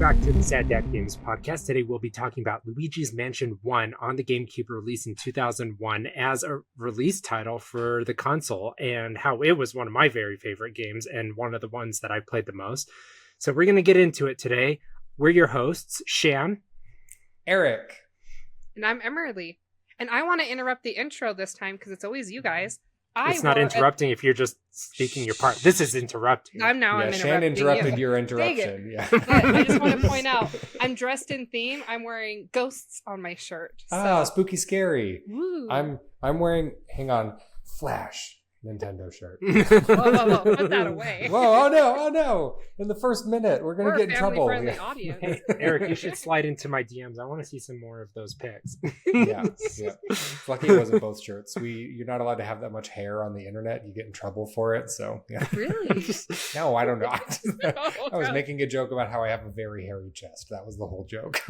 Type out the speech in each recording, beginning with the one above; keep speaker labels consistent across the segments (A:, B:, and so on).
A: back to the Standout Games podcast. Today we'll be talking about Luigi's Mansion 1 on the GameCube, released in 2001 as a release title for the console, and how it was one of my very favorite games and one of the ones that I played the most. So we're going to get into it today. We're your hosts, Shan,
B: Eric,
C: and I'm Emerlie. And I want to interrupt the intro this time because it's always you guys.
A: It's not interrupting if you're just speaking your part. This is interrupting.
C: I'm interrupting.
B: Shan interrupted your interruption. Yeah.
C: But I just want to point out, I'm dressed in theme. I'm wearing ghosts on my shirt. So.
B: Spooky scary.
C: Woo.
B: I'm wearing, hang on, Flash Nintendo shirt.
C: Whoa, put that away.
B: Whoa, oh no. In the first minute, we're going to get in trouble.
C: Friendly audience.
A: Hey, Eric, you should slide into my DMs. I want to see some more of those pics.
B: Yeah. It's lucky it wasn't both shirts. You're not allowed to have that much hair on the internet. You get in trouble for it. So, yeah.
C: Really?
B: No, I don't know. I was making a joke about how I have a very hairy chest. That was the whole joke.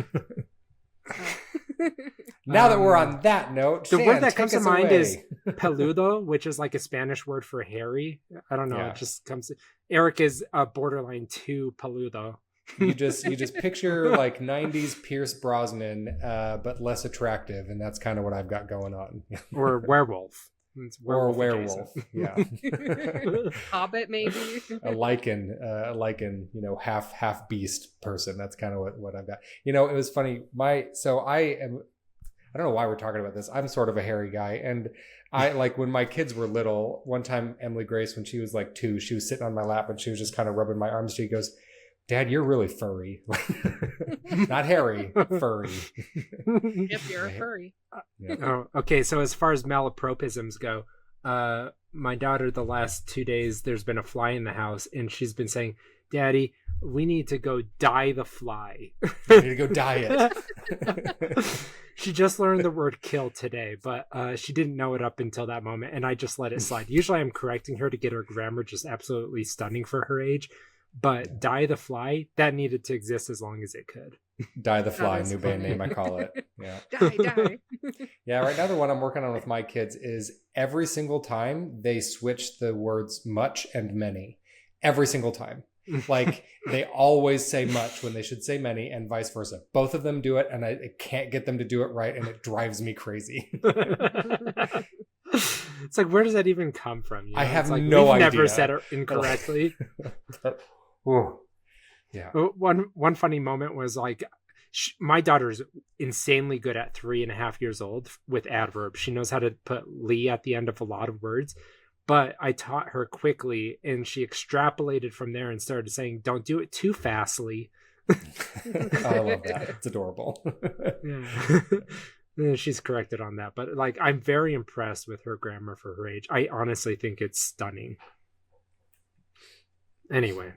B: Now that we're on that note,
A: the
B: Shan,
A: word that comes to mind
B: away.
A: is peludo, which is like a Spanish word for hairy. I don't know.
B: Yeah.
A: It just comes. Eric is a borderline to peludo.
B: You just picture like 90s Pierce Brosnan, but less attractive, and that's kind of what I've got going on.
A: Or werewolf.
B: Or werewolf. Yeah.
C: Hobbit, maybe.
B: a lichen, half beast person. That's kind of what I've got. It was funny. I don't know why we're talking about this. I'm sort of a hairy guy, and I like when my kids were little. One time, Emily Grace, when she was like 2, she was sitting on my lap and she was just kind of rubbing my arms. She goes, "Dad, you're really furry." Not hairy, furry.
C: Yep, you're a furry.
B: Yeah.
A: Oh, okay. So as far as malapropisms go, my daughter, the last 2 days, there's been a fly in the house, and she's been saying, "Daddy, we need to go dye the fly."
B: You need to go dye it.
A: She just learned the word kill today, but she didn't know it up until that moment, and I just let it slide. Usually I'm correcting her to get her grammar just absolutely stunning for her age, but dye the fly, that needed to exist as long as it could.
B: Dye the Fly, new band name, I call it. Yeah.
C: Die.
B: Yeah, right now the one I'm working on with my kids is every single time they switch the words much and many. Every single time. Like they always say much when they should say many, and vice versa. Both of them do it, and I can't get them to do it right, and it drives me crazy.
A: It's like, where does that even come from?
B: I have
A: like,
B: no idea.
A: Never said it incorrectly.
B: Yeah.
A: One funny moment was like, my daughter's insanely good at 3.5 years old with adverbs. She knows how to put "ly" at the end of a lot of words. But I taught her quickly, and she extrapolated from there and started saying, "Don't do it too fastly."
B: I love that. It's adorable.
A: Yeah. She's corrected on that. But like, I'm very impressed with her grammar for her age. I honestly think it's stunning. Anyway,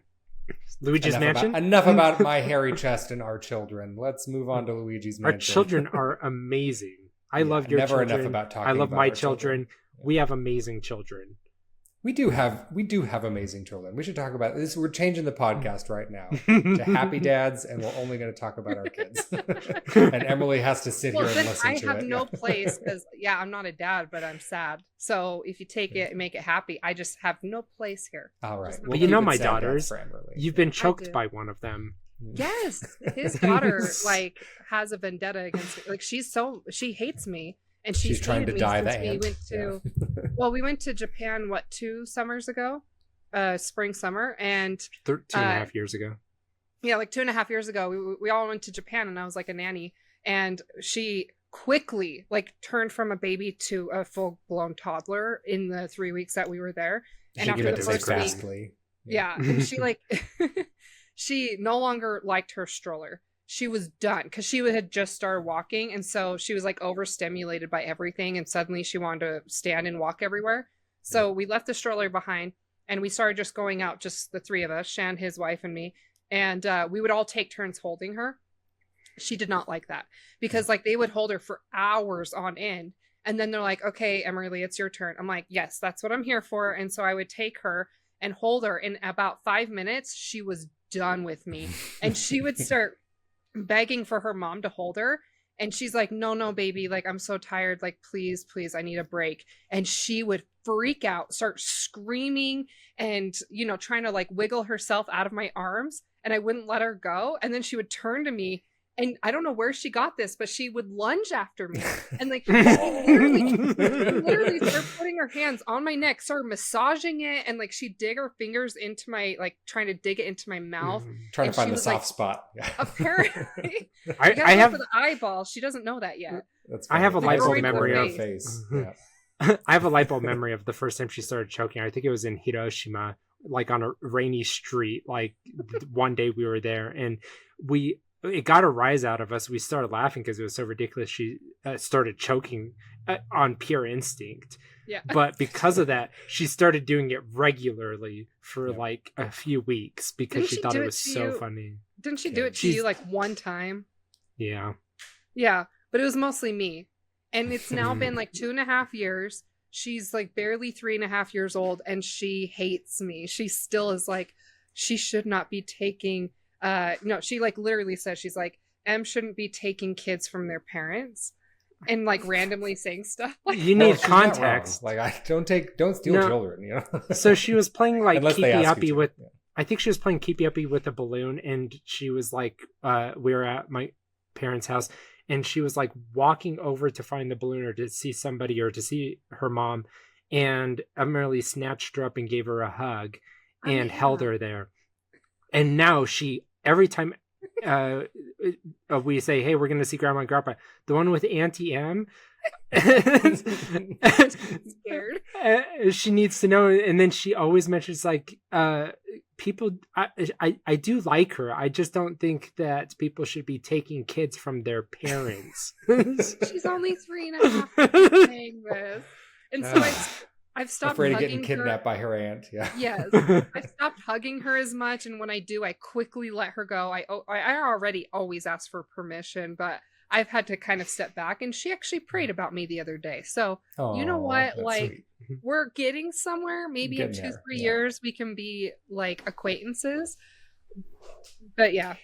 A: Luigi's Mansion.
B: Enough about my hairy chest and our children. Let's move on to Luigi's Mansion.
A: Our children are amazing. I love your
B: never
A: children.
B: Enough about talking.
A: I love
B: about
A: my
B: our children.
A: We have amazing children.
B: We do have amazing children. We should talk about this. We're changing the podcast right now to happy dads, and we're only going to talk about our kids. And Emerlie has to sit here and listen to it.
C: I have no place because, I'm not a dad, but I'm sad. So if you take it and make it happy, I just have no place here.
B: All right.
A: But my daughters, you've been choked by one of them.
C: Yes. His daughter has a vendetta against me. Like she hates me. And she's
B: trying to dye that ant.
C: We went to Japan, 2 summers ago? Spring, summer. And
A: 2.5 years ago.
C: Yeah, like 2.5 years ago. We all went to Japan, and I was like a nanny. And she quickly turned from a baby to a full-blown toddler in the 3 weeks that we were there. And after the first week, and she she no longer liked her stroller. She was done because she had just started walking, and so she was overstimulated by everything, and suddenly she wanted to stand and walk everywhere. So we left the stroller behind, and we started just going out, just the 3 of us, Shan, his wife, and me, and we would all take turns holding her. She did not like that because they would hold her for hours on end, and then they're like, "Okay, Emerlie, it's your turn." I'm like, "Yes, that's what I'm here for." And so I would take her and hold her. In about 5 minutes, she was done with me, and she would start begging for her mom to hold her, And she's like, no, baby, like, I'm so tired. Like, please, I need a break. And she would freak out, start screaming and, trying to like wiggle herself out of my arms. And I wouldn't let her go. And then she would turn to me, and I don't know where she got this, but she would lunge after me. And like, literally started putting her hands on my neck, started massaging it. And like, she'd dig her fingers into my, like, trying to dig it into my mouth.
B: Trying to find the soft spot. Yeah.
C: Apparently.
A: I have
C: for the eyeball. She doesn't know that yet.
B: That's
A: I have a light bulb
C: right
A: memory
C: her
A: of
B: face. Yeah.
A: I have a light bulb memory of the first time she started choking. I think it was in Hiroshima, like on a rainy street. Like one day we were there, and it got a rise out of us. We started laughing because it was so ridiculous. She started choking on pure instinct.
C: Yeah.
A: But because of that, she started doing it regularly for like a few weeks because she thought it was so funny.
C: Didn't she do it to you like one time?
A: Yeah.
C: Yeah, but it was mostly me. And it's now been like 2.5 years. She's like barely 3.5 years old, and she hates me. She still is like, she should not be taking no, she like literally says, she's like, Em shouldn't be taking kids from their parents, and like randomly saying stuff. Like,
A: you need context.
B: Like, don't steal children,
A: So she was playing like Keepy Uppy with,
B: yeah.
A: I think she was playing Keepy Uppy with a balloon, and she was like, we were at my parents' house, and she was like walking over to find the balloon or to see somebody or to see her mom, and Emerlie snatched her up and gave her a hug and held her there. And now every time we say, hey, we're going to see Grandma and Grandpa, the one with Auntie M,
C: scared.
A: She needs to know. And then she always mentions like, people, I do like her. I just don't think that people should be taking kids from their parents.
C: She's only 3.5 saying this. And so I've stopped
B: afraid of
C: hugging
B: getting kidnapped by her aunt. Yeah.
C: Yes. I've stopped hugging her as much, and when I do, I quickly let her go. I already always ask for permission, but I've had to kind of step back, and she actually prayed about me the other day. So, you know what? Like,
B: sweet.
C: We're getting somewhere. Maybe in 2-3 years we can be like acquaintances. But yeah.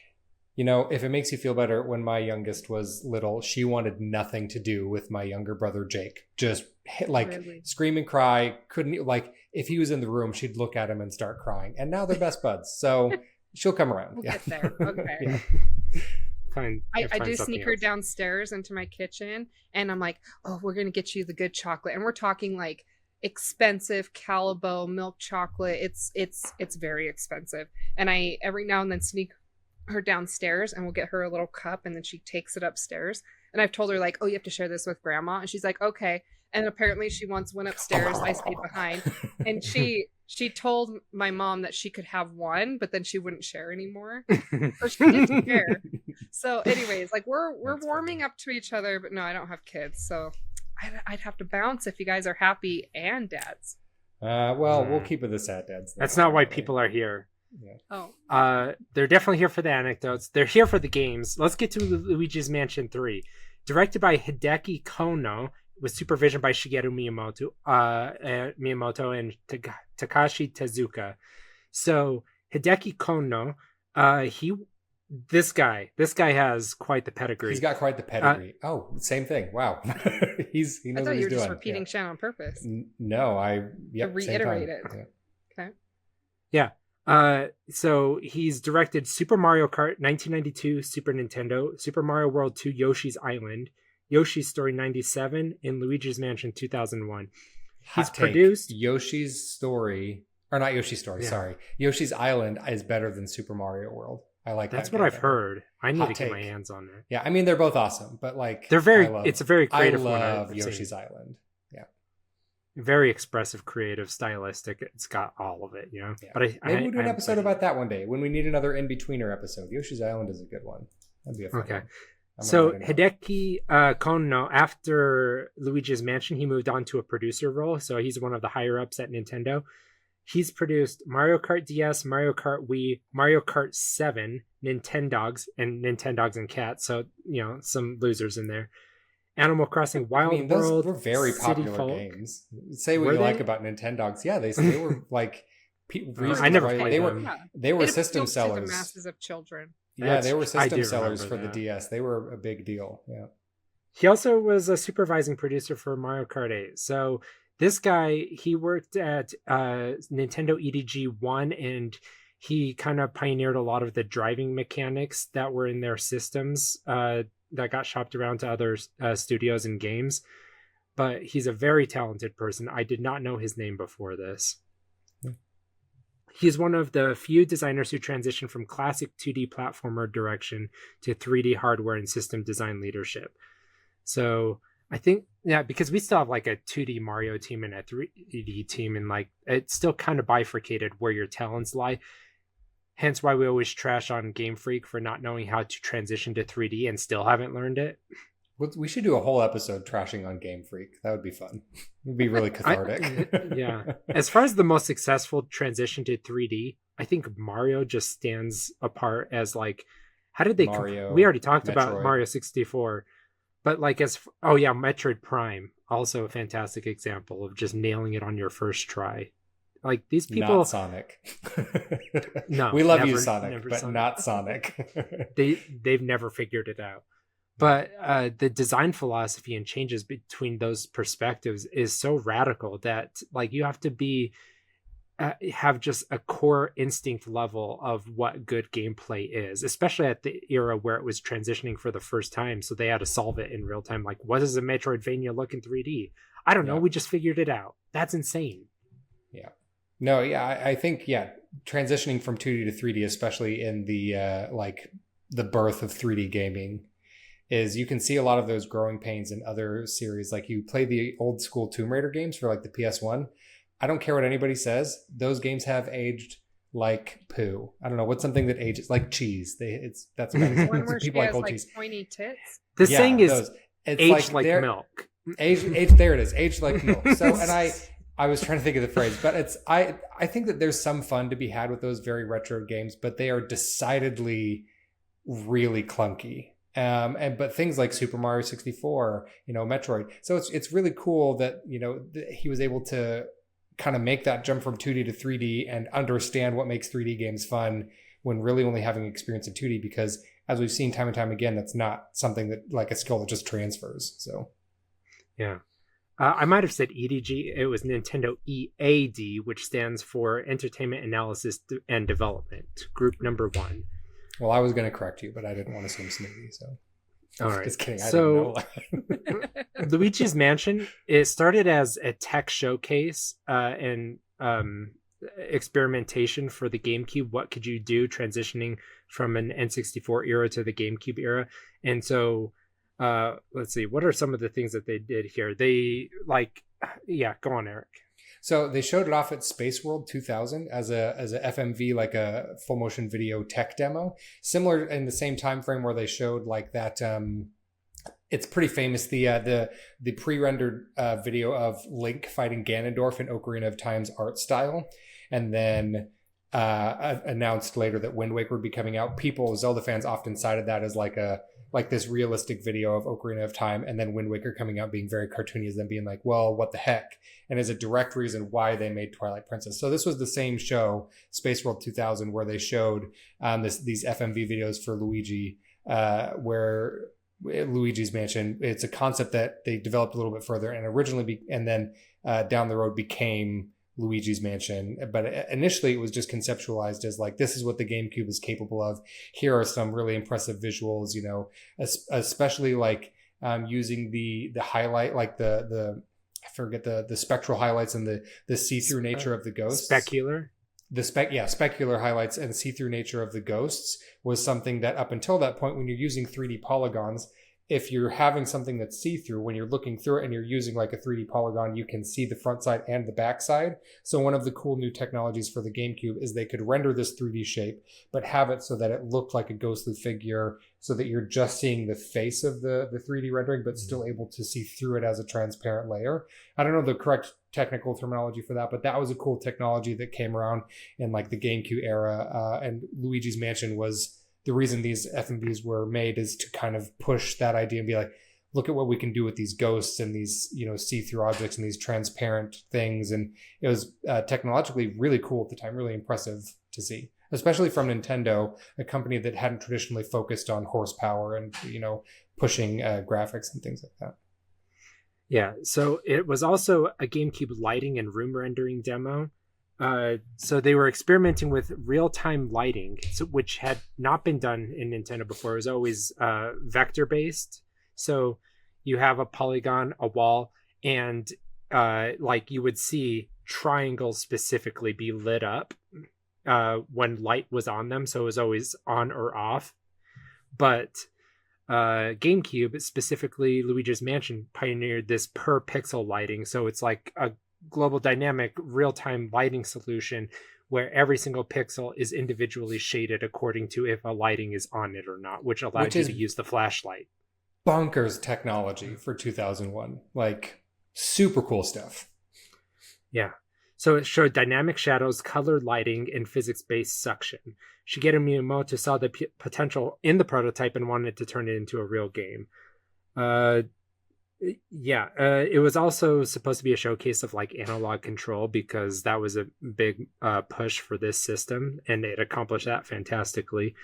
B: If it makes you feel better, when my youngest was little, she wanted nothing to do with my younger brother, Jake. Just scream and cry. Couldn't, like, if he was in the room, she'd look at him and start crying. And now they're best buds. So she'll come around.
C: We'll get there. Okay.
B: Yeah.
C: I do sneak her downstairs into my kitchen, and I'm like, oh, we're going to get you the good chocolate. And we're talking like expensive Calibo milk chocolate. It's very expensive. And I every now and then sneak her downstairs, and we'll get her a little cup, and then she takes it upstairs. And I've told her like, oh, you have to share this with Grandma, and she's like, okay. And apparently she once went upstairs. I stayed behind, and she told my mom that she could have one, but then she wouldn't share anymore. So she didn't share. So anyways, like we're warming up to each other, but no, I don't have kids, so I'd have to bounce if you guys are happy and dads.
B: Well, we'll keep it the sad dads.
A: That's not why people are here.
C: Yeah.
A: Oh. They're definitely here for the anecdotes. They're here for the games. Let's get to Luigi's Mansion 3. Directed by Hideki Kono, with supervision by Shigeru Miyamoto and Takashi Tezuka. So Hideki Kono, this guy has quite the pedigree.
B: He's got quite the pedigree. Same thing. Wow. He knows
C: I thought
B: what he's
C: you were
B: doing.
C: just repeating Shan on purpose.
B: No,
C: to reiterate it.
B: Yeah.
C: Okay.
A: Yeah. So he's directed Super Mario Kart 1992, Super Nintendo, Super Mario World 2, Yoshi's Island, Yoshi's Story 97, and Luigi's Mansion 2001. He's produced
B: Yoshi's Story, or not Yoshi's Story, sorry. Yoshi's Island is better than Super Mario World. I like
A: That's
B: that.
A: What I've heard. I need
B: Hot
A: to
B: take.
A: get my hands on it.
B: Yeah, I mean, they're both awesome, but like,
A: it's a very creative one.
B: I love Yoshi's Island. Yeah.
A: Very expressive, creative, stylistic. It's got all of it, Yeah. But
B: maybe we'll do an episode about that one day when we need another in-betweener episode. Yoshi's Island is a good one. That'd be a fun one.
A: So Hideki Kono, after Luigi's Mansion, he moved on to a producer role. So he's one of the higher ups at Nintendo. He's produced Mario Kart DS, Mario Kart Wii, Mario Kart 7, Nintendogs and Cats. So, some losers in there. Animal Crossing Wild World.
B: Those were very popular games. Say what you like about Nintendogs. Yeah, they were like...
A: I never played them.
B: They were system sellers.
C: The masses of children.
B: Yeah, they were system sellers for the DS. They were a big deal. Yeah.
A: He also was a supervising producer for Mario Kart 8. So this guy, he worked at Nintendo EDG 1, and he kind of pioneered a lot of the driving mechanics that were in their systems that got shopped around to other studios and games. But he's a very talented person. I did not know his name before this. He's one of the few designers who transitioned from classic 2D platformer direction to 3D hardware and system design leadership. So I think, yeah, because we still have like a 2D Mario team and a 3D team, and like it's still kind of bifurcated where your talents lie. Hence why we always trash on Game Freak for not knowing how to transition to 3D and still haven't learned it.
B: We should do a whole episode trashing on Game Freak. That would be fun. It would be really cathartic.
A: Yeah. As far as the most successful transition to 3D, I think Mario just stands apart as like, how did they? We already talked about Mario 64, but like Metroid Prime, also a fantastic example of just nailing it on your first try. Like these people,
B: not Sonic.
A: No,
B: we love you, Sonic, but Sonic. Not Sonic.
A: They've never figured it out. But the design philosophy and changes between those perspectives is so radical that like you have to be have just a core instinct level of what good gameplay is, especially at the era where it was transitioning for the first time. So they had to solve it in real time. Like, what does a Metroidvania look in 3D? I don't know. We just figured it out. That's insane.
B: Yeah. No, yeah, I think, transitioning from 2D to 3D, especially in the the birth of 3D gaming, is you can see a lot of those growing pains in other series. Like you play the old school Tomb Raider games for like the PS1. I don't care what anybody says. Those games have aged like poo. I don't know what's something that ages like cheese. That's
C: one where people like old cheese. Pointy tits.
A: The saying is aged like milk.
B: Age there it is. Aged like milk. So and I was trying to think of the phrase, but I think that there's some fun to be had with those very retro games, but they are decidedly really clunky. But things like Super Mario 64, Metroid. So it's really cool that, he was able to kind of make that jump from 2D to 3D and understand what makes 3D games fun when really only having experience in 2D, because as we've seen time and time again, that's not something that like a skill that just transfers. So,
A: yeah. I might have said EDG. It was Nintendo EAD, which stands for Entertainment Analysis and Development, group number 1.
B: Well, I was going to correct you, but I didn't want to seem snooty, so.
A: All right.
B: Just kidding.
A: So, Luigi's Mansion, it started as a tech showcase and experimentation for the GameCube. What could you do transitioning from an N64 era to the GameCube era? And so, let's see, what are some of the things that they did here? They go on, Eric.
B: So they showed it off at Space World 2000 as a FMV, like a full motion video tech demo, similar in the same time frame where they showed like that. It's pretty famous, the pre-rendered video of Link fighting Ganondorf in Ocarina of Time's art style, and then announced later that Wind Waker would be coming out. Zelda fans often cited that as like this realistic video of Ocarina of Time, and then Wind Waker coming out being very cartoony, as them being like, well, what the heck? And is a direct reason why they made Twilight Princess. So this was the same show, Space World 2000, where they showed these FMV videos for Luigi, where Luigi's Mansion, it's a concept that they developed a little bit further and originally, down the road became Luigi's Mansion. But initially it was just conceptualized as like, this is what the GameCube is capable of. Here are some really impressive visuals, especially like using the highlight, like the I forget the spectral highlights and the see-through nature of the ghosts.
A: Specular?
B: Specular highlights and see-through nature of the ghosts was something that up until that point, when you're using 3D polygons, if you're having something that's see-through, when you're looking through it and you're using like a 3D polygon, you can see the front side and the back side. So one of the cool new technologies for the GameCube is they could render this 3D shape, but have it so that it looked like a ghostly figure, so that you're just seeing the face of the 3D rendering, but still able to see through it as a transparent layer. I don't know the correct technical terminology for that, but that was a cool technology that came around in like the GameCube era. And Luigi's Mansion was the reason these FMVs were made, is to kind of push that idea and be like, look at what we can do with these ghosts and these, see-through objects and these transparent things. And it was technologically really cool at the time, really impressive to see, especially from Nintendo, a company that hadn't traditionally focused on horsepower and, pushing graphics and things like that.
A: Yeah, so it was also a GameCube lighting and room rendering demo. So they were experimenting with real-time lighting, which had not been done in Nintendo before. It was always vector-based. So you have a polygon, a wall, and like you would see triangles specifically be lit up when light was on them. So it was always on or off. But GameCube, specifically Luigi's Mansion, pioneered this per pixel lighting. So it's like a global dynamic real-time lighting solution where every single pixel is individually shaded according to if a lighting is on it or not, which allowed you to use the flashlight.
B: Bonkers technology for 2001. Like, super cool stuff.
A: Yeah. So it showed dynamic shadows, colored lighting, and physics-based suction. Shigeru Miyamoto saw the potential in the prototype and wanted to turn it into a real game. It was also supposed to be a showcase of like analog control because that was a big push for this system, and it accomplished that fantastically.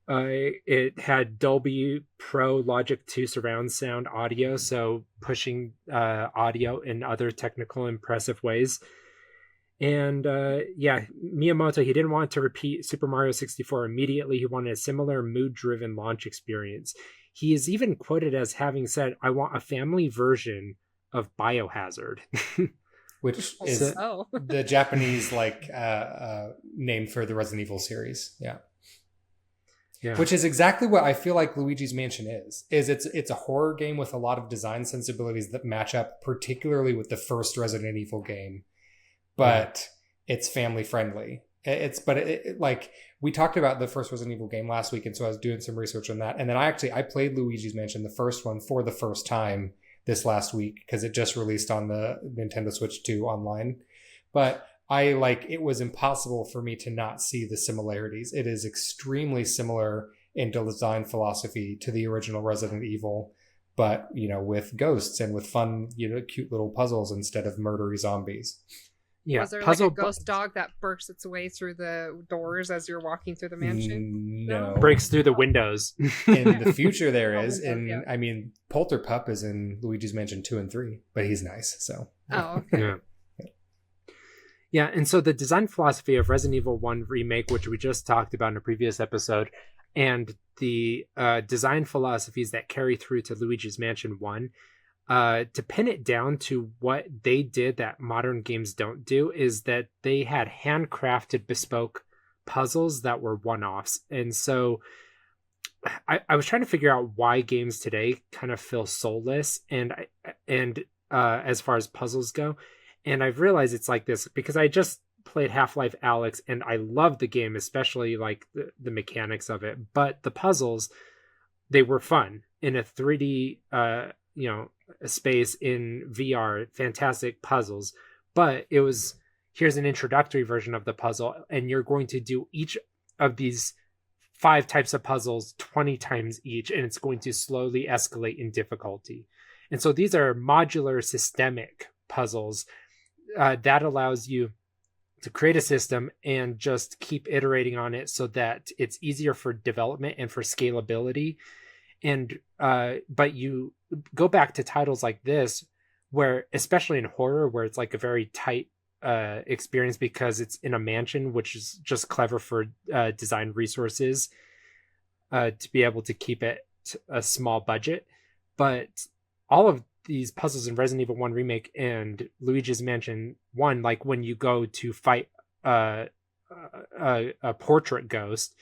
A: It had Dolby Pro Logic 2 surround sound audio, so pushing audio in other technical impressive ways. And Miyamoto, he didn't want to repeat Super Mario 64 immediately. He wanted a similar mood-driven launch experience. He is even quoted as having said, "I want a family version of Biohazard."
B: Which is the Japanese name for the Resident Evil series. Yeah. Which is exactly what I feel like Luigi's Mansion is. It's a horror game with a lot of design sensibilities that match up particularly with the first Resident Evil game, but it's family friendly. Like we talked about the first Resident Evil game last week, and so I was doing some research on that, and then I played Luigi's Mansion, the first one, for the first time this last week because it just released on the Nintendo Switch 2 online, but it was impossible for me to not see the similarities. It is extremely similar in design philosophy to the original Resident Evil, but, with ghosts and with fun, cute little puzzles instead of murdery zombies.
C: Yeah. Was there like a ghost dog that bursts its way through the doors as you're walking through the mansion?
B: No.
A: Breaks through the windows.
B: In the future there is. Polterpup is in Luigi's Mansion 2 and 3, but he's nice, so.
C: Oh, okay.
A: Yeah. Yeah, and so the design philosophy of Resident Evil 1 Remake, which we just talked about in a previous episode, and the design philosophies that carry through to Luigi's Mansion 1, to pin it down to what they did that modern games don't do, is that they had handcrafted bespoke puzzles that were one-offs. And so I was trying to figure out why games today kind of feel soulless and as far as puzzles go. And I've realized it's like this because I just played Half-Life Alyx and I loved the game, especially like the mechanics of it. But the puzzles, they were fun in a 3D, space in VR, fantastic puzzles. But it was, here's an introductory version of the puzzle, and you're going to do each of these 5 types of puzzles 20 times each, and it's going to slowly escalate in difficulty. And so these are modular systemic puzzles that allows you to create a system and just keep iterating on it so that it's easier for development and for scalability. And but you go back to titles like this, where especially in horror, where it's like a very tight experience because it's in a mansion, which is just clever for design resources to be able to keep it a small budget. But all of these puzzles in Resident Evil 1 Remake and Luigi's Mansion 1, like when you go to fight a portrait ghost,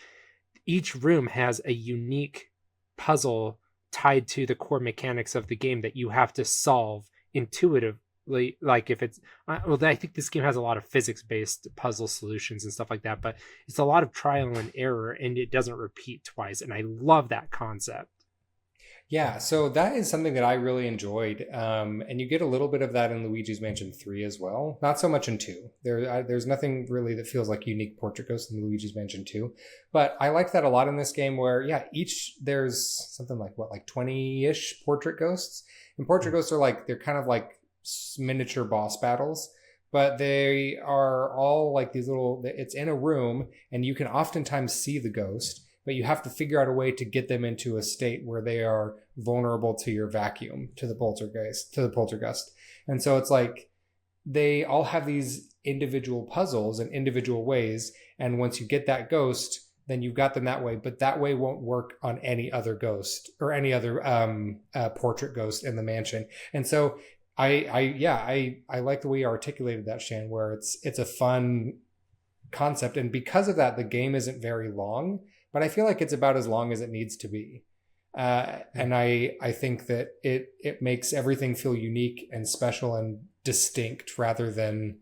A: each room has a unique puzzle tied to the core mechanics of the game that you have to solve intuitively. Like if it's, I think this game has a lot of physics-based puzzle solutions and stuff like that, but it's a lot of trial and error, and it doesn't repeat twice. And I love that concept.
B: Yeah, so that is something that I really enjoyed, and you get a little bit of that in Luigi's Mansion 3 as well. Not so much in 2. There's nothing really that feels like unique portrait ghosts in Luigi's Mansion 2, but I like that a lot in this game where, there's something like 20-ish portrait ghosts, and portrait ghosts are they're kind of like miniature boss battles, but they are all like these little, it's in a room, and you can oftentimes see the ghost, but you have to figure out a way to get them into a state where they are vulnerable to your vacuum, to the poltergeist. And so it's like they all have these individual puzzles and individual ways, and once you get that ghost, then you've got them that way, but that way won't work on any other ghost or any other portrait ghost in the mansion. And so I like the way you articulated that, Shan, where it's a fun concept, and because of that, the game isn't very long, but I feel like it's about as long as it needs to be. And I think that it makes everything feel unique and special and distinct rather than,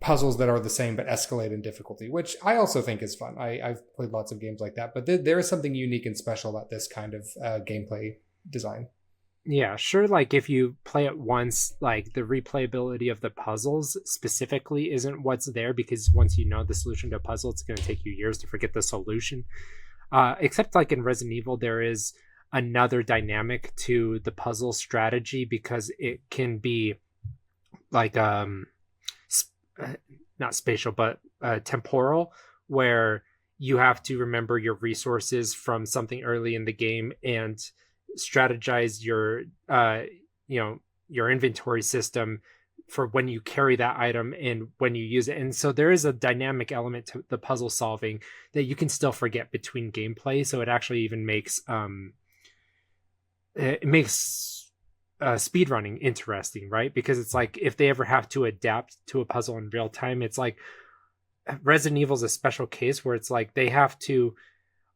B: puzzles that are the same but escalate in difficulty, which I also think is fun. I've played lots of games like that, but there is something unique and special about this kind of gameplay design.
A: Yeah, sure. Like if you play it once, like the replayability of the puzzles specifically isn't what's there, because once you know the solution to a puzzle, it's going to take you years to forget the solution. Except like in Resident Evil, there is another dynamic to the puzzle strategy, because it can be like not spatial but temporal, where you have to remember your resources from something early in the game and strategize your your inventory system for when you carry that item and when you use it. And so there is a dynamic element to the puzzle solving that you can still forget between gameplay. So it actually even makes speedrunning interesting, right? Because it's like if they ever have to adapt to a puzzle in real time, it's like Resident Evil is a special case where it's like they have to,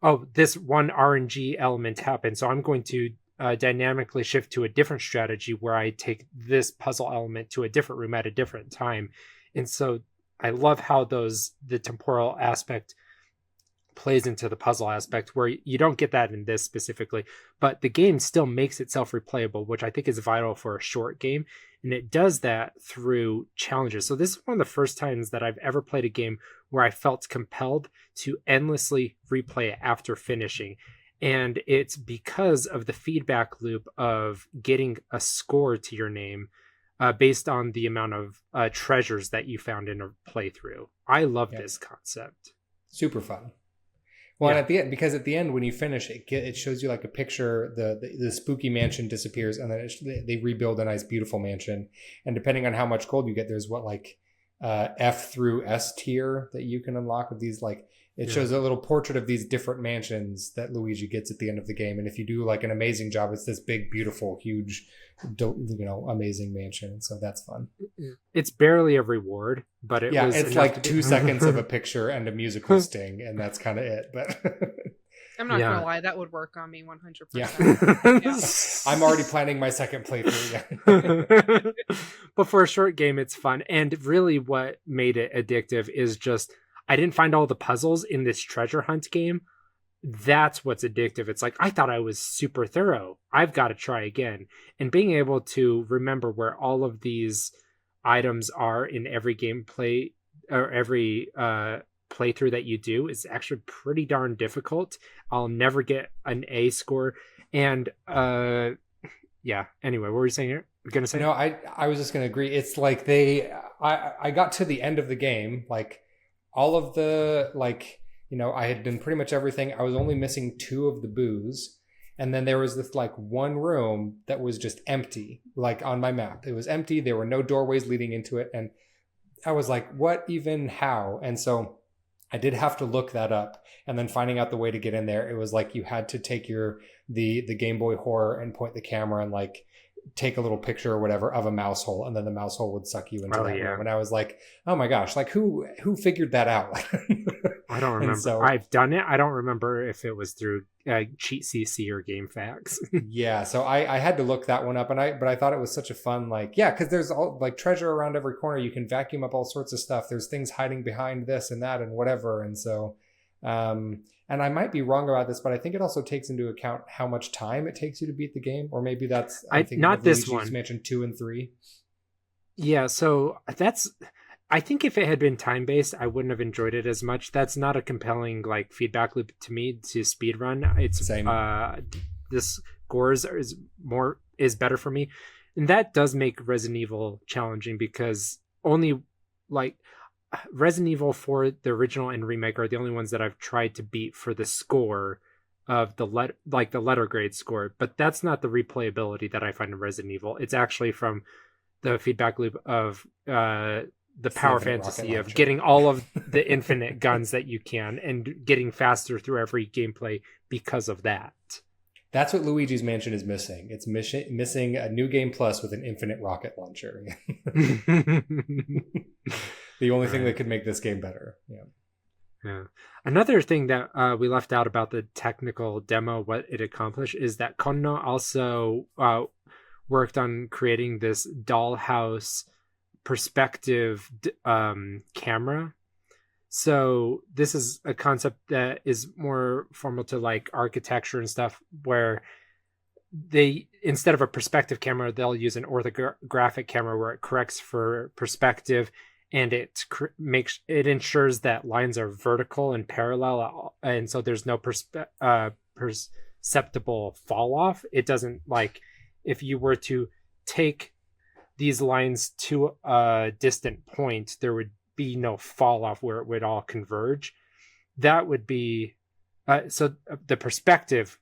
A: oh, this one RNG element happened, so I'm going to dynamically shift to a different strategy where I take this puzzle element to a different room at a different time. And so I love how the temporal aspect plays into the puzzle aspect, where you don't get that in this specifically, but the game still makes itself replayable, which I think is vital for a short game. And it does that through challenges. So this is one of the first times that I've ever played a game where I felt compelled to endlessly replay it after finishing. And it's because of the feedback loop of getting a score to your name based on the amount of treasures that you found in a playthrough. I love this concept.
B: Super fun. Well, and at the end, when you finish it, it shows you like a picture, the spooky mansion disappears, and then they rebuild a nice, beautiful mansion. And depending on how much gold you get, there's F through S tier that you can unlock of these. Like it shows a little portrait of these different mansions that Luigi gets at the end of the game. And if you do like an amazing job, it's this big, beautiful, huge, amazing mansion. So that's fun.
A: It's barely a reward, but
B: it's like 2 seconds of a picture and a musical sting, and that's kind of it. But
C: I'm not gonna lie, that would work on me 100%.
B: Yeah. I'm already planning my second playthrough.
A: But for a short game, it's fun. And really what made it addictive is just, I didn't find all the puzzles in this treasure hunt game. That's what's addictive. It's like, I thought I was super thorough. I've got to try again. And being able to remember where all of these items are in every gameplay or every playthrough that you do is actually pretty darn difficult. I'll never get an A score. And anyway, what were you saying here? Gonna say?
B: No, I was just gonna agree. It's like I got to the end of the game, like all of the I had done pretty much everything. I was only missing 2 of the booze. And then there was this like one room that was just empty, like on my map. It was empty. There were no doorways leading into it. And I was like, what even, how? And so I did have to look that up. And then finding out the way to get in there, it was like you had to take the Game Boy Horror and point the camera and like take a little picture or whatever of a mouse hole, and then the mouse hole would suck you into that room. And I was like, oh my gosh, like who figured that out?
A: I don't remember.
B: So,
A: I've done it. I don't remember if it was through Cheat CC or GameFAQs.
B: Yeah, so I had to look that one up, but I thought it was such a fun, because there's all like treasure around every corner. You can vacuum up all sorts of stuff. There's things hiding behind this and that and whatever. And so and I might be wrong about this, but I think it also takes into account how much time it takes you to beat the game, or maybe that's
A: not this one.
B: Mentioned 2 and 3.
A: Yeah, so I think if it had been time based, I wouldn't have enjoyed it as much. That's not a compelling feedback loop to me to speedrun. It's
B: same.
A: The scores is better for me, and that does make Resident Evil challenging because only Resident Evil 4, the original and remake, are the only ones that I've tried to beat for the score of the letter grade score. But that's not the replayability that I find in Resident Evil. It's actually from the feedback loop of the power fantasy of getting all of the infinite guns that you can and getting faster through every gameplay because of that.
B: That's what Luigi's Mansion is missing. It's missing a new game plus with an infinite rocket launcher. The only thing that could make this game better.
A: Yeah. Another thing that we left out about the technical demo, what it accomplished, is that Konno also worked on creating this dollhouse perspective camera. So this is a concept that is more formal to like architecture and stuff, where they, instead of a perspective camera, they'll use an orthographic camera where it corrects for perspective, and it ensures that lines are vertical and parallel, and so there's no perceptible fall off. It doesn't, like, if you were to take these lines to a distant point, there would be no fall off where it would all converge. That would be so the perspective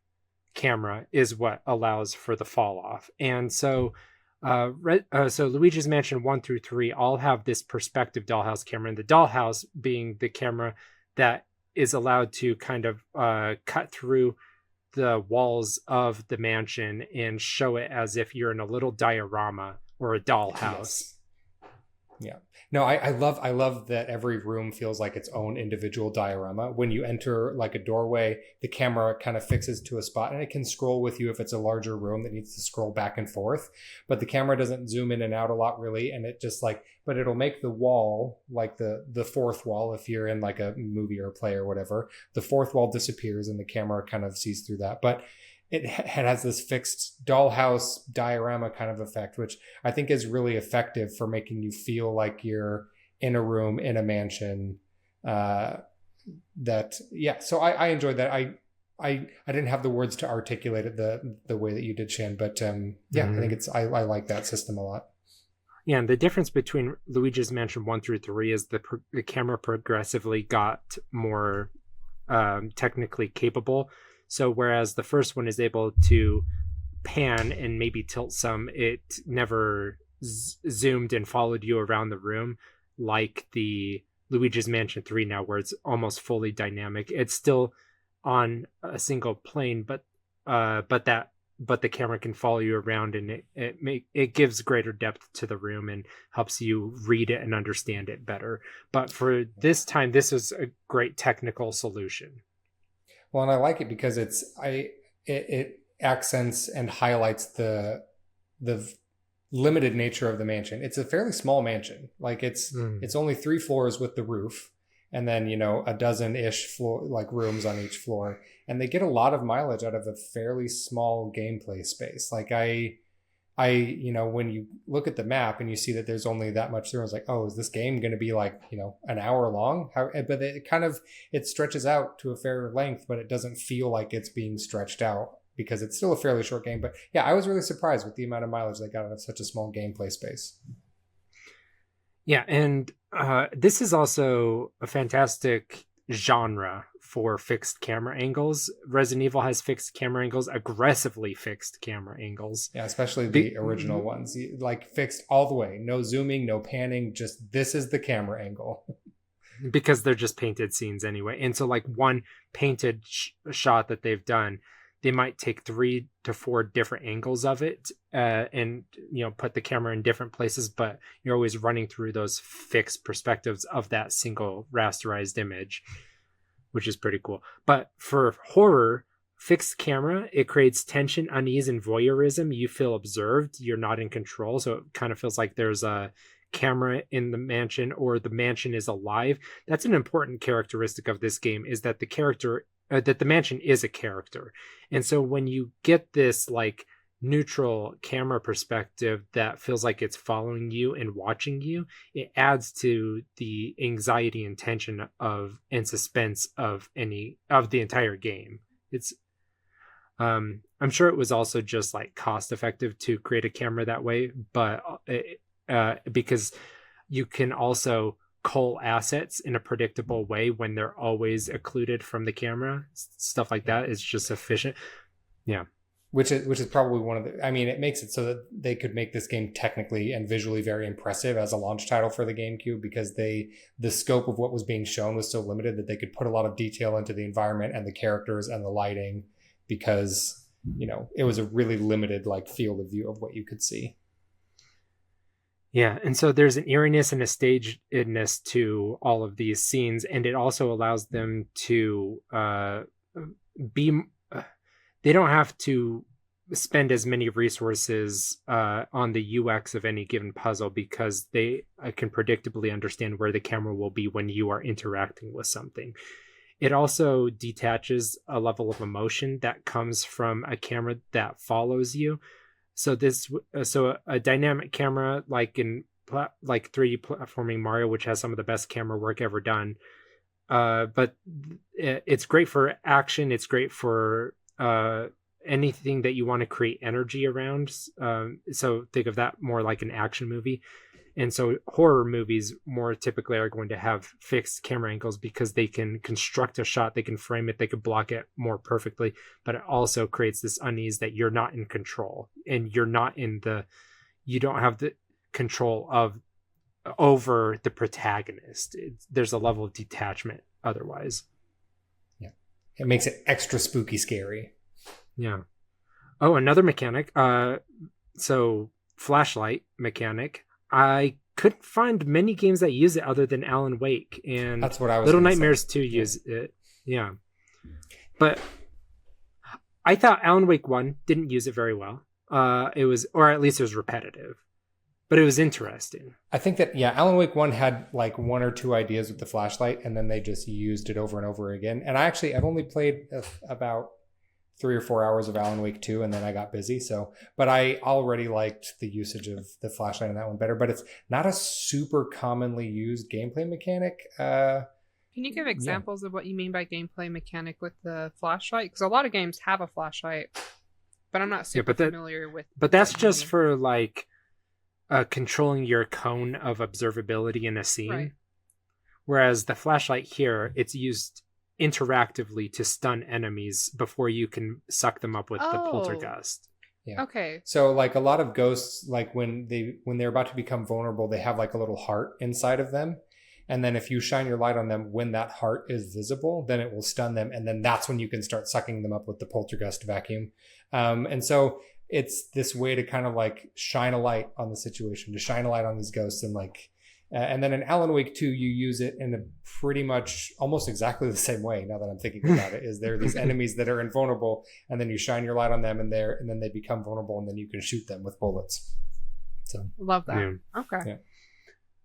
A: camera is what allows for the fall off. And so so Luigi's Mansion 1 through 3 all have this perspective dollhouse camera, and the dollhouse being the camera that is allowed to kind of cut through the walls of the mansion and show it as if you're in a little diorama or a dollhouse.
B: Yeah. No, I love that every room feels like its own individual diorama. When you enter like a doorway, the camera kind of fixes to a spot, and it can scroll with you if it's a larger room that needs to scroll back and forth. But the camera doesn't zoom in and out a lot really, and it just but it'll make the wall, like the fourth wall, if you're in like a movie or a play or whatever, the fourth wall disappears and the camera kind of sees through that. But it has this fixed dollhouse diorama kind of effect, which I think is really effective for making you feel like you're in a room in a mansion. So I enjoyed that. I didn't have the words to articulate it the way that you did, Shan, but I think I like that system a lot.
A: Yeah, and the difference between Luigi's Mansion 1 through 3 is the camera progressively got more technically capable. So whereas the first one is able to pan and maybe tilt some, it never zoomed and followed you around the room like the Luigi's Mansion 3 now, where it's almost fully dynamic. It's still on a single plane, but the camera can follow you around, and it gives greater depth to the room and helps you read it and understand it better. But for this time, this is a great technical solution.
B: Well, and I like it because it accents and highlights the limited nature of the mansion. It's a fairly small mansion. Like it's only 3 floors with the roof, and then a dozen-ish rooms on each floor, and they get a lot of mileage out of a fairly small gameplay space. Like I when you look at the map and you see that there's only that much room, it's like, oh, is this game going to be an hour long? But it stretches out to a fair length, but it doesn't feel like it's being stretched out because it's still a fairly short game. But yeah, I was really surprised with the amount of mileage they got out of such a small gameplay space.
A: Yeah, and this is also a fantastic genre for fixed camera angles. Resident Evil has fixed camera angles, aggressively fixed camera angles.
B: Yeah, especially the original ones. Fixed all the way. No zooming, no panning, just this is the camera angle.
A: Because they're just painted scenes anyway. And so one painted shot that they've done, they might take 3 to 4 different angles of it and put the camera in different places, but you're always running through those fixed perspectives of that single rasterized image, which is pretty cool. But for horror, fixed camera, it creates tension, unease, and voyeurism. You feel observed. You're not in control. So it kind of feels like there's a camera in the mansion, or the mansion is alive. That's an important characteristic of this game, is that that the mansion is a character. And so when you get this neutral camera perspective that feels like it's following you and watching you, it adds to the anxiety and tension and suspense of the entire game. It's I'm sure it was also just cost effective to create a camera that way, but because you can also cull assets in a predictable way when they're always occluded from the camera. Stuff like that is just efficient. Yeah.
B: Which is probably one of the, I mean, it makes it so that they could make this game technically and visually very impressive as a launch title for the GameCube, because the scope of what was being shown was so limited that they could put a lot of detail into the environment and the characters and the lighting, because, you know, it was a really limited like field of view of what you could see.
A: Yeah, and so there's an eeriness and a stagedness to all of these scenes, and it also allows them to be. They don't have to spend as many resources on the UX of any given puzzle, because they can predictably understand where the camera will be when you are interacting with something. It also detaches a level of emotion that comes from a camera that follows you. So a dynamic camera like in like 3D platforming Mario, which has some of the best camera work ever done. But it's great for action. It's great for anything that you want to create energy around. So think of that more like an action movie. And so horror movies more typically are going to have fixed camera angles, because they can construct a shot, they can frame it, they can block it more perfectly, but it also creates this unease that you're not in control, and you don't have the control over the protagonist. There's a level of detachment otherwise.
B: Yeah. It makes it extra spooky scary.
A: Yeah. Oh, another mechanic. So flashlight mechanic. I couldn't find many games that use it other than Alan Wake, and
B: that's what I was.
A: Little Nightmares 2 use it. Yeah. But I thought Alan Wake 1 didn't use it very well. Or at least it was repetitive. But it was interesting.
B: I think that, yeah, Alan Wake 1 had like one or two ideas with the flashlight, and then they just used it over and over again. And I've only played about 3 or 4 hours of Alan Wake 2, and then I got busy. But I already liked the usage of the flashlight in that one better. But it's not a super commonly used gameplay mechanic.
C: Can you give examples of what you mean by gameplay mechanic with the flashlight? Because a lot of games have a flashlight, but I'm not super familiar with.
A: But that's just for like controlling your cone of observability in a scene. Right. Whereas the flashlight here, it's used interactively to stun enemies before you can suck them up with the poltergeist.
B: Yeah.
C: Okay.
B: So like a lot of ghosts, like when they're about to become vulnerable, they have like a little heart inside of them. And then if you shine your light on them when that heart is visible, then it will stun them. And then that's when you can start sucking them up with the poltergeist vacuum. And so it's this way to kind of like shine a light on the situation, to shine a light on these ghosts. And like, and then in Alan Wake 2, you use it in a pretty much almost exactly the same way. Now that I'm thinking about it, is there are these enemies that are invulnerable, and then you shine your light on them, and then they become vulnerable, and then you can shoot them with bullets. So
C: love that. Yeah. Okay.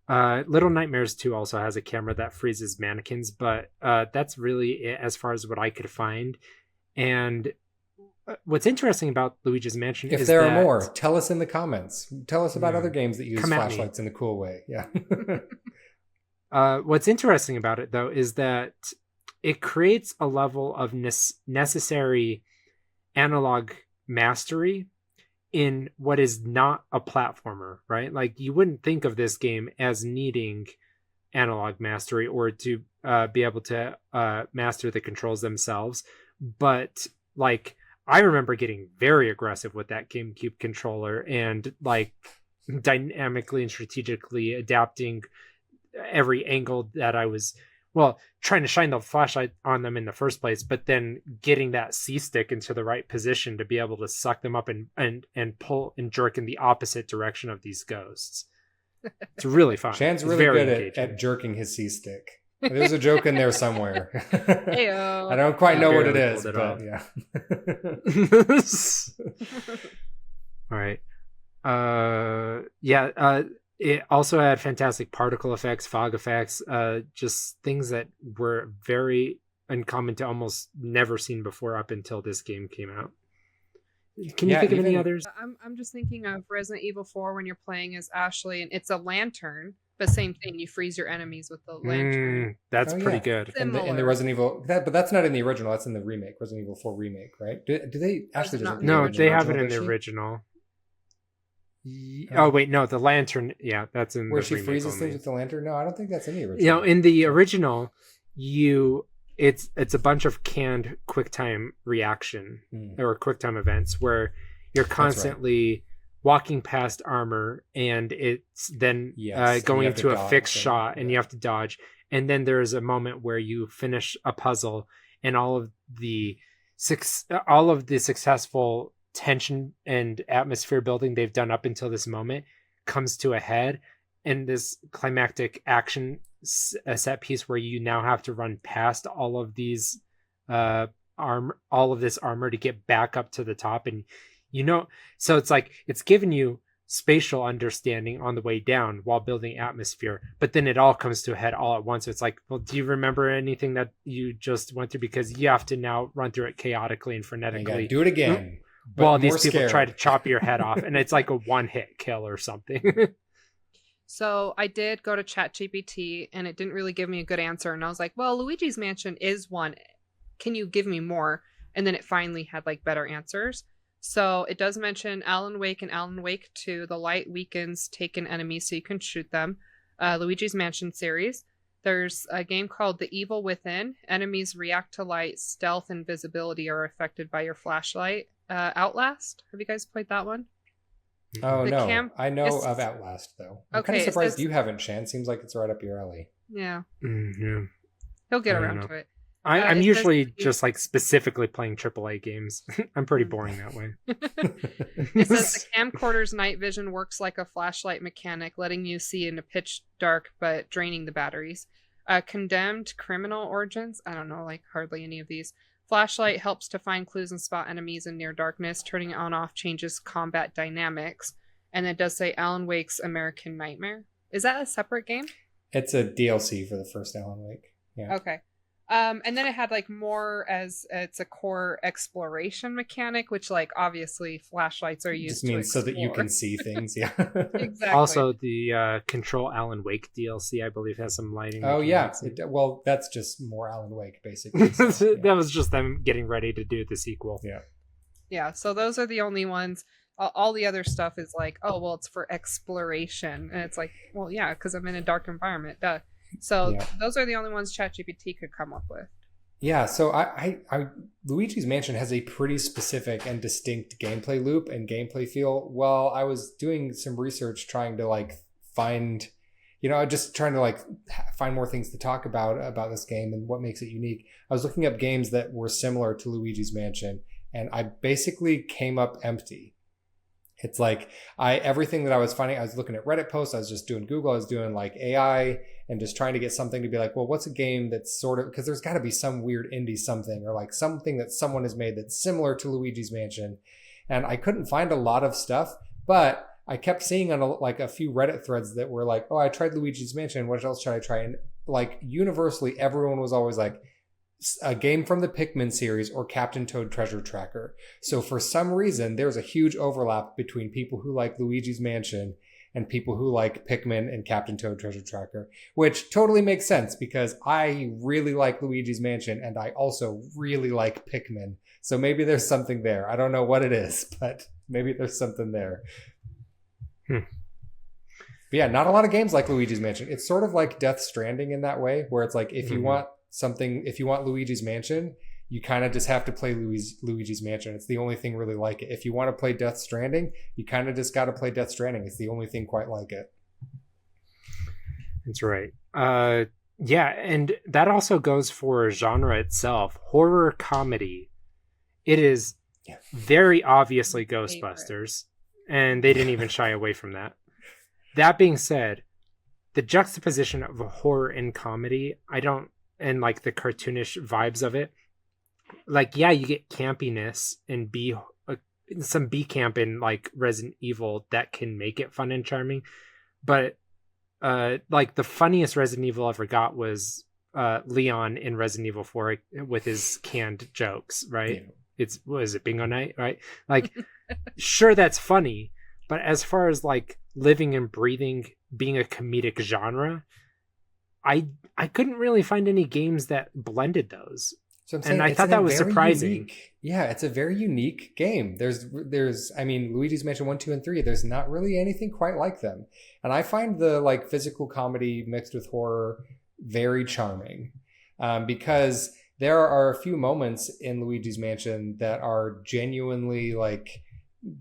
B: Yeah.
A: Little Nightmares 2 also has a camera that freezes mannequins, but that's really it as far as what I could find. And what's interesting about Luigi's Mansion is
B: if there are more, tell us in the comments. Tell us about other games that use flashlights in a cool way. Yeah.
A: What's interesting about it, though, is that it creates a level of necessary analog mastery in what is not a platformer, right? Like, you wouldn't think of this game as needing analog mastery or to be able to master the controls themselves. But, like, I remember getting very aggressive with that GameCube controller and like dynamically and strategically adapting every angle that I was, trying to shine the flashlight on them in the first place, but then getting that C-stick into the right position to be able to suck them up and pull and jerk in the opposite direction of these ghosts. It's really fun.
B: Shan's really good at jerking his C-stick. There's a joke in there somewhere.
C: Heyo.
B: I don't quite know what it is, but yeah.
A: All right. It also had fantastic particle effects, fog effects, just things that were very uncommon to almost never seen before up until this game came out. Can you think of any others?
C: I'm just thinking of Resident Evil 4 when you're playing as Ashley, and it's a lantern. But same thing, you freeze your enemies with the lantern.
A: That's pretty good.
B: In the Resident Evil, but that's not in the original. That's in the remake, Resident Evil 4 remake, right? Do they actually?
A: No, they have it in the original. Oh wait, no, the lantern. Yeah, that's in
B: Where
A: the
B: she
A: remake
B: freezes
A: only.
B: things with the lantern. No, I don't think that's in the original.
A: You know, in the original, it's a bunch of canned QuickTime reaction or QuickTime events where you're constantly walking past armor, and it's then going to a fixed shot, and you have to dodge. And then there's a moment where you finish a puzzle, and all of the successful tension and atmosphere building they've done up until this moment comes to a head, and this climactic action set piece where you now have to run past all of these all of this armor to get back up to the top. And so it's like it's giving you spatial understanding on the way down while building atmosphere, but then it all comes to a head all at once. It's like, well, do you remember anything that you just went through? Because you have to now run through it chaotically and frenetically.
B: Do it again.
A: While these people try to chop your head off, and it's like a one-hit kill or something.
C: So I did go to ChatGPT, and it didn't really give me a good answer. And I was like, well, Luigi's Mansion is one. Can you give me more? And then it finally had like better answers. So it does mention Alan Wake and Alan Wake 2. The light weakens taken enemies so you can shoot them. Luigi's Mansion series. There's a game called The Evil Within. Enemies react to light. Stealth and visibility are affected by your flashlight. Outlast. Have you guys played that one?
B: Oh, no. I know of Outlast, though. I'm kind of surprised you haven't, Shan. Seems like it's right up your alley.
C: Yeah.
A: Mm-hmm.
C: He'll get around to it.
A: I'm usually just like specifically playing AAA games. I'm pretty boring that way.
C: It says the camcorder's night vision works like a flashlight mechanic, letting you see in the pitch dark but draining the batteries. Condemned Criminal Origins. I don't know, like hardly any of these. Flashlight helps to find clues and spot enemies in near darkness. Turning it on off changes combat dynamics. And it does say Alan Wake's American Nightmare. Is that a separate game?
B: It's a DLC for the first Alan Wake. Yeah.
C: Okay. And then it had like more as it's a core exploration mechanic, which like obviously flashlights are used.
B: Just means so that you can see things. Yeah.
C: Exactly.
A: Also, the Control Alan Wake DLC, I believe, has some lighting.
B: Oh yeah. Well, that's just more Alan Wake, basically. So,
A: That was just them getting ready to do the sequel.
B: Yeah.
C: Yeah. So those are the only ones. All the other stuff is like, oh well, it's for exploration, and it's like, well, yeah, because I'm in a dark environment. Duh. So those are the only ones ChatGPT could come up with.
B: Yeah, so I Luigi's Mansion has a pretty specific and distinct gameplay loop and gameplay feel. Well, I was doing some research trying to like find, just trying to like find more things to talk about this game and what makes it unique. I was looking up games that were similar to Luigi's Mansion, and I basically came up empty. It's like everything that I was finding, I was looking at Reddit posts, I was just doing Google, I was doing like AI and just trying to get something to be like, well, what's a game that's sort of, because there's got to be some weird indie something or like something that someone has made that's similar to Luigi's Mansion. And I couldn't find a lot of stuff, but I kept seeing on a few Reddit threads that were like, oh, I tried Luigi's Mansion, what else should I try? And like universally, everyone was always like, a game from the Pikmin series or Captain Toad Treasure Tracker. So for some reason, there's a huge overlap between people who like Luigi's Mansion and people who like Pikmin and Captain Toad Treasure Tracker, which totally makes sense because I really like Luigi's Mansion and I also really like Pikmin. So maybe there's something there. I don't know what it is, but maybe there's something there. But yeah, not a lot of games like Luigi's Mansion. It's sort of like Death Stranding in that way, where it's like if you want Luigi's Mansion, you kind of just have to play Luigi's Mansion. It's the only thing really like it. If you want to play Death Stranding, you kind of just got to play Death Stranding. It's the only thing quite like it.
A: That's right. Yeah, and that also goes for genre itself. Horror comedy. It is very obviously Ghostbusters, and they didn't even shy away from that. That being said, the juxtaposition of a horror and comedy, and like the cartoonish vibes of it, like, yeah, you get campiness and some B camp in like Resident Evil that can make it fun and charming, but like the funniest Resident Evil ever got was Leon in Resident Evil 4 with his canned jokes, right? Was it Bingo Night, right? Like, sure, that's funny, but as far as like living and breathing being a comedic genre, I couldn't really find any games that blended those.
B: So I'm saying,
A: And I thought that was surprising.
B: Yeah, it's a very unique game. There's, I mean, Luigi's Mansion 1, 2, and 3, there's not really anything quite like them. And I find the like physical comedy mixed with horror very charming, because there are a few moments in Luigi's Mansion that are genuinely like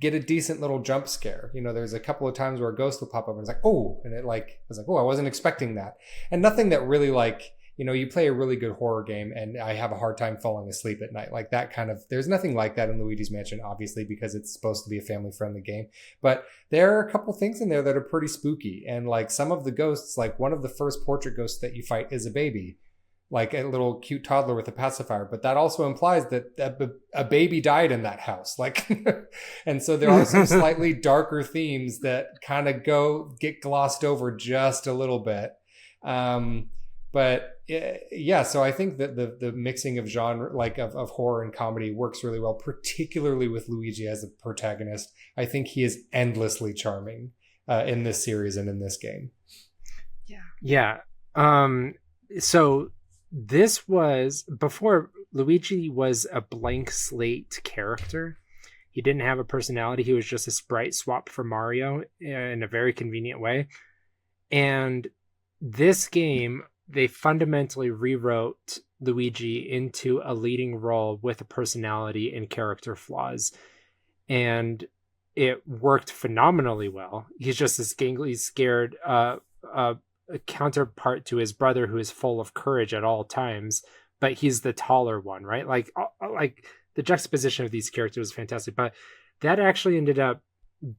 B: get a decent little jump scare. You know, there's a couple of times where a ghost will pop up and it's like, oh, and it like, I was like, oh, I wasn't expecting that. And nothing that really like, you know, you play a really good horror game and I have a hard time falling asleep at night. Like that kind of, there's nothing like that in Luigi's Mansion, obviously, because it's supposed to be a family friendly game. But there are a couple things in there that are pretty spooky. And like some of the ghosts, like one of the first portrait ghosts that you fight is a baby, like a little cute toddler with a pacifier. But that also implies that a baby died in that house. Like, and so there are some slightly darker themes that kind of get glossed over just a little bit. But yeah, so I think that the mixing of genre, like of horror and comedy, works really well, particularly with Luigi as a protagonist. I think he is endlessly charming in this series and in this game.
A: Yeah. So this was before Luigi was a blank slate character. He didn't have a personality. He was just a sprite swap for Mario in a very convenient way. And this game, they fundamentally rewrote Luigi into a leading role with a personality and character flaws. And it worked phenomenally well. He's just this gangly, scared a counterpart to his brother who is full of courage at all times, but he's the taller one, right? Like the juxtaposition of these characters is fantastic. But that actually ended up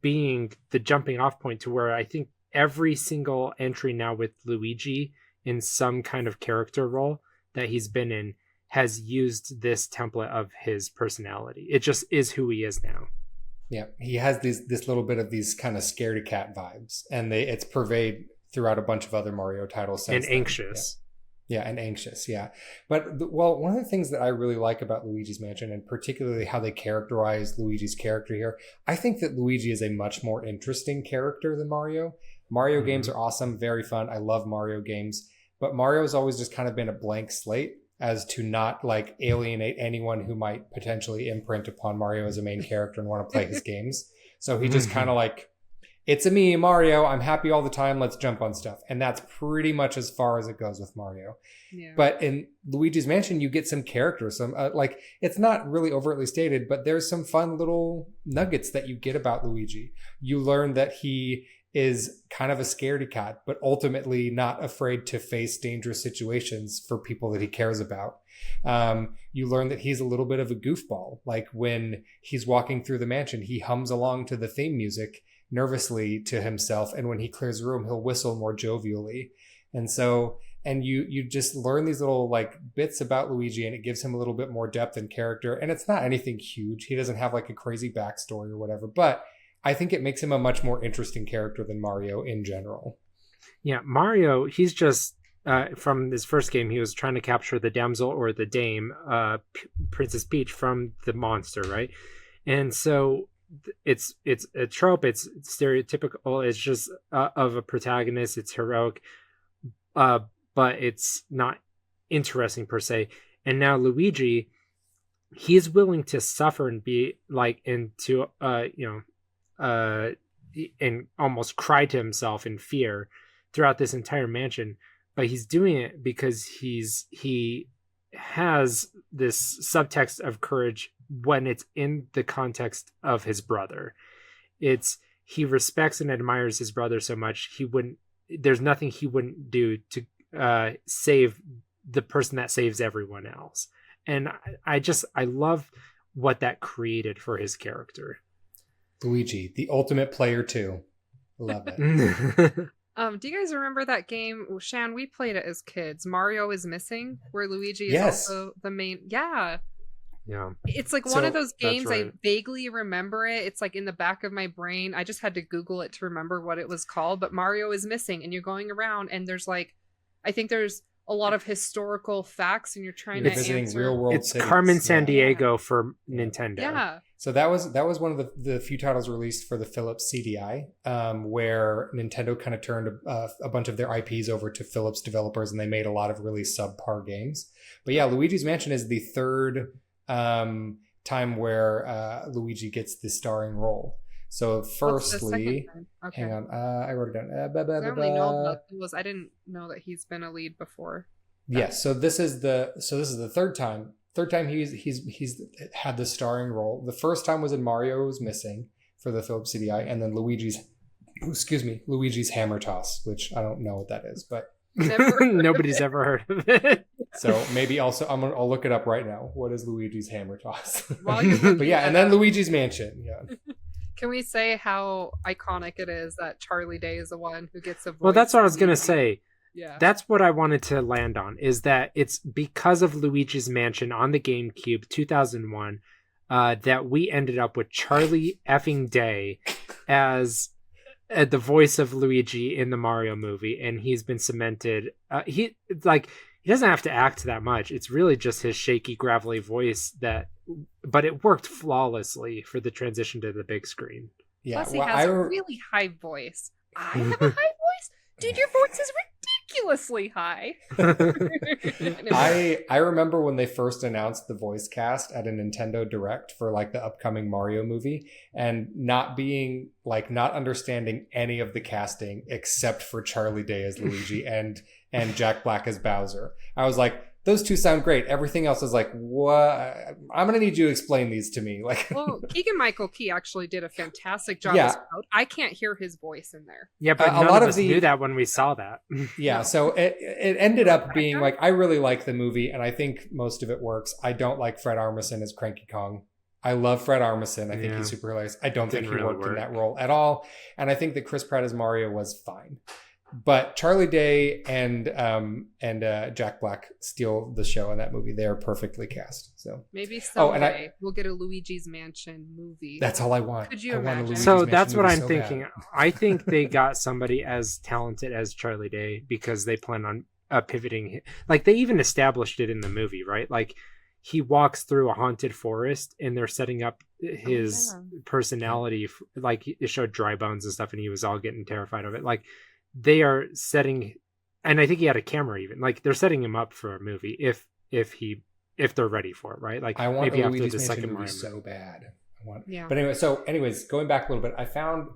A: being the jumping off point to where I think every single entry now with Luigi in some kind of character role that he's been in has used this template of his personality. It just is who he is now.
B: Yeah, he has this little bit of these kind of scaredy cat vibes, and it's pervade throughout a bunch of other Mario titles.
A: And anxious.
B: Yeah, and anxious, yeah. But, well, one of the things that I really like about Luigi's Mansion, and particularly how they characterize Luigi's character here, I think that Luigi is a much more interesting character than Mario. Mario games are awesome, very fun. I love Mario games. But Mario's always just kind of been a blank slate as to not like alienate anyone who might potentially imprint upon Mario as a main character and want to play his games. So he just kind of like, it's a me, Mario. I'm happy all the time. Let's jump on stuff. And that's pretty much as far as it goes with Mario. Yeah. But in Luigi's Mansion, you get some character, some like it's not really overtly stated, but there's some fun little nuggets that you get about Luigi. You learn that he is kind of a scaredy cat, but ultimately not afraid to face dangerous situations for people that he cares about. You learn that he's a little bit of a goofball. Like when he's walking through the mansion, he hums along to the theme music nervously to himself. And when he clears the room, he'll whistle more jovially. And so, and you just learn these little like bits about Luigi, and it gives him a little bit more depth and character. And it's not anything huge. He doesn't have like a crazy backstory or whatever, but I think it makes him a much more interesting character than Mario in general.
A: Yeah, Mario, he's just, from his first game, he was trying to capture the damsel or the dame, Princess Peach, from the monster, right? And so it's a trope, it's stereotypical, it's just of a protagonist, it's heroic, but it's not interesting per se. And now Luigi, he's willing to suffer and be like into, and almost cry to himself in fear throughout this entire mansion, but he's doing it because he has this subtext of courage when it's in the context of his brother. He respects and admires his brother so much there's nothing he wouldn't do to save the person that saves everyone else. And I love what that created for his character.
B: Luigi, the ultimate player too. Love it.
C: Do you guys remember that game, Shan? We played it as kids. Mario is Missing, where Luigi is also the main. Yeah. It's like one of those games, right. I vaguely remember it. It's like in the back of my brain. I just had to Google it to remember what it was called. But Mario is Missing, and you're going around, and there's like, I think there's a lot of historical facts and you're trying
B: You're
C: to
B: visiting
C: answer.
B: real world
A: It's
B: cities.
A: Carmen San
B: Yeah.
A: Diego for Nintendo.
C: Yeah.
B: So that was one of the few titles released for the Philips CDI, where Nintendo kind of turned a bunch of their IPs over to Philips developers, and they made a lot of really subpar games. But yeah, Luigi's Mansion is the third time where Luigi gets the starring role. So
C: What's the
B: firstly,
C: second time? Okay.
B: hang on, I wrote it down.
C: I only know about I didn't know that he's been a lead before.
B: Yes, so this is the third time. Third time he's had the starring role. The first time was in Mario Was Missing for the Philips CDI, and then Luigi's Hammer Toss, which I don't know what that is, but
A: Nobody's ever heard of it.
B: so maybe also I'll look it up right now. What is Luigi's Hammer Toss?
C: While you're looking
B: But yeah, and
C: that
B: then
C: up,
B: Luigi's Mansion. Yeah,
C: can we say how iconic it is that Charlie Day is the one who gets a voice?
A: Well, that's what I was
C: for
A: gonna
C: Luigi?
A: say.
C: Yeah.
A: That's what I wanted to land on, is that it's because of Luigi's Mansion on the GameCube 2001 that we ended up with Charlie effing Day as the voice of Luigi in the Mario movie, and he's been cemented. He doesn't have to act that much. It's really just his shaky, gravelly voice but it worked flawlessly for the transition to the big screen.
B: yeah.
C: Plus, he
B: Well,
C: has a really high voice. I have a high voice? Dude, your voice is ridiculously high.
B: I remember when they first announced the voice cast at a Nintendo Direct for like the upcoming Mario movie, and not understanding any of the casting except for Charlie Day as Luigi and Jack Black as Bowser. I was like, those two sound great. Everything else is like, what? I'm gonna need you to explain these to me. Like,
C: Well, Keegan-Michael Key actually did a fantastic job
B: Yeah.
C: as Cloud. I can't hear his voice in there.
A: Yeah, but
B: A
A: none
B: lot
A: of
B: of
A: us
B: the-
A: knew that when we saw that.
B: yeah.
C: No.
B: So it ended up being like, I really like the movie, and I think most of it works. I don't like Fred Armisen as Cranky Kong. I love Fred Armisen. I think
A: Yeah.
B: he's super hilarious. I don't think
A: Didn't
B: he
A: really
B: worked in
A: work.
B: that role at all. And I think that Chris Pratt as Mario was fine. But Charlie Day and Jack Black steal the show in that movie. They are perfectly cast. So
C: Maybe
B: Oh, and
C: someday we'll get a Luigi's Mansion movie.
B: that's all I want.
C: Could you
B: I want a
C: imagine?
B: Luigi's
A: So
B: Mansion
A: that's what
B: movie
A: I'm
B: so
A: thinking.
B: bad.
A: I think they got somebody as talented as Charlie Day because they plan on pivoting. Like, they even established it in the movie, right? Like, he walks through a haunted forest and they're setting up his personality. Like, it showed dry bones and stuff, and he was all getting terrified of it. Like, they are setting, and I think he had a camera even. Like, they're setting him up for a movie if they're ready for it, right? Like,
B: I want
A: maybe
B: a
A: after
B: Luigi's
A: the
B: Mansion
A: second
B: movie
A: Mario
B: so bad. I want.
C: Yeah.
B: But anyways, going back a little bit, I found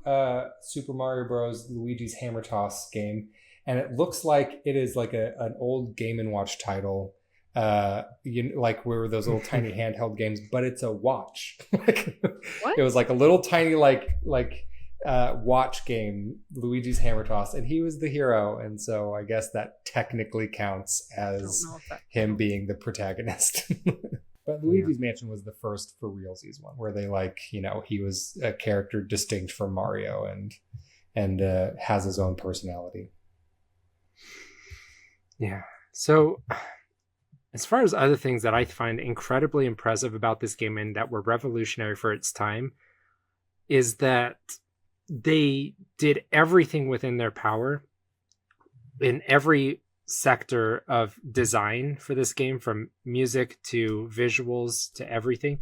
B: Super Mario Bros. Luigi's Hammer Toss game, and it looks like it is like an old Game & Watch title. Like where those little tiny handheld games, but it's a watch.
C: What?
B: It was like a little tiny watch game, Luigi's Hammer Toss, and he was the hero, and so I guess that technically counts
C: I don't
B: as
C: know if that
B: him being the protagonist. But Luigi's Mansion was the first for realsies one where they he was a character distinct from Mario and has his own personality.
A: Yeah. So, as far as other things that I find incredibly impressive about this game and that were revolutionary for its time, is that they did everything within their power in every sector of design for this game, from music to visuals to everything.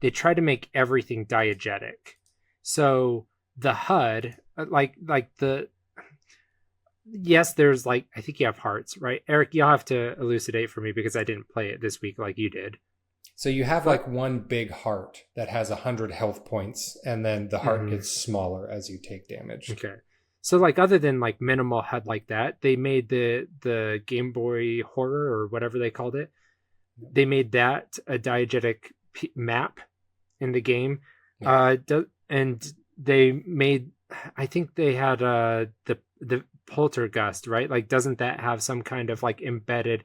A: They tried to make everything diegetic. So the HUD, yes, there's I think you have hearts, right? Eric, you'll have to elucidate for me because I didn't play it this week like you did.
B: So you have one big heart that has 100 health points, and then the heart gets smaller as you take damage.
A: Okay. So other than minimal HUD like that, they made the Game Boy Horror or whatever they called it. They made that a diegetic map in the game.
B: Yeah.
A: And they made, I think they had the Poltergust, right? Doesn't that have some kind of embedded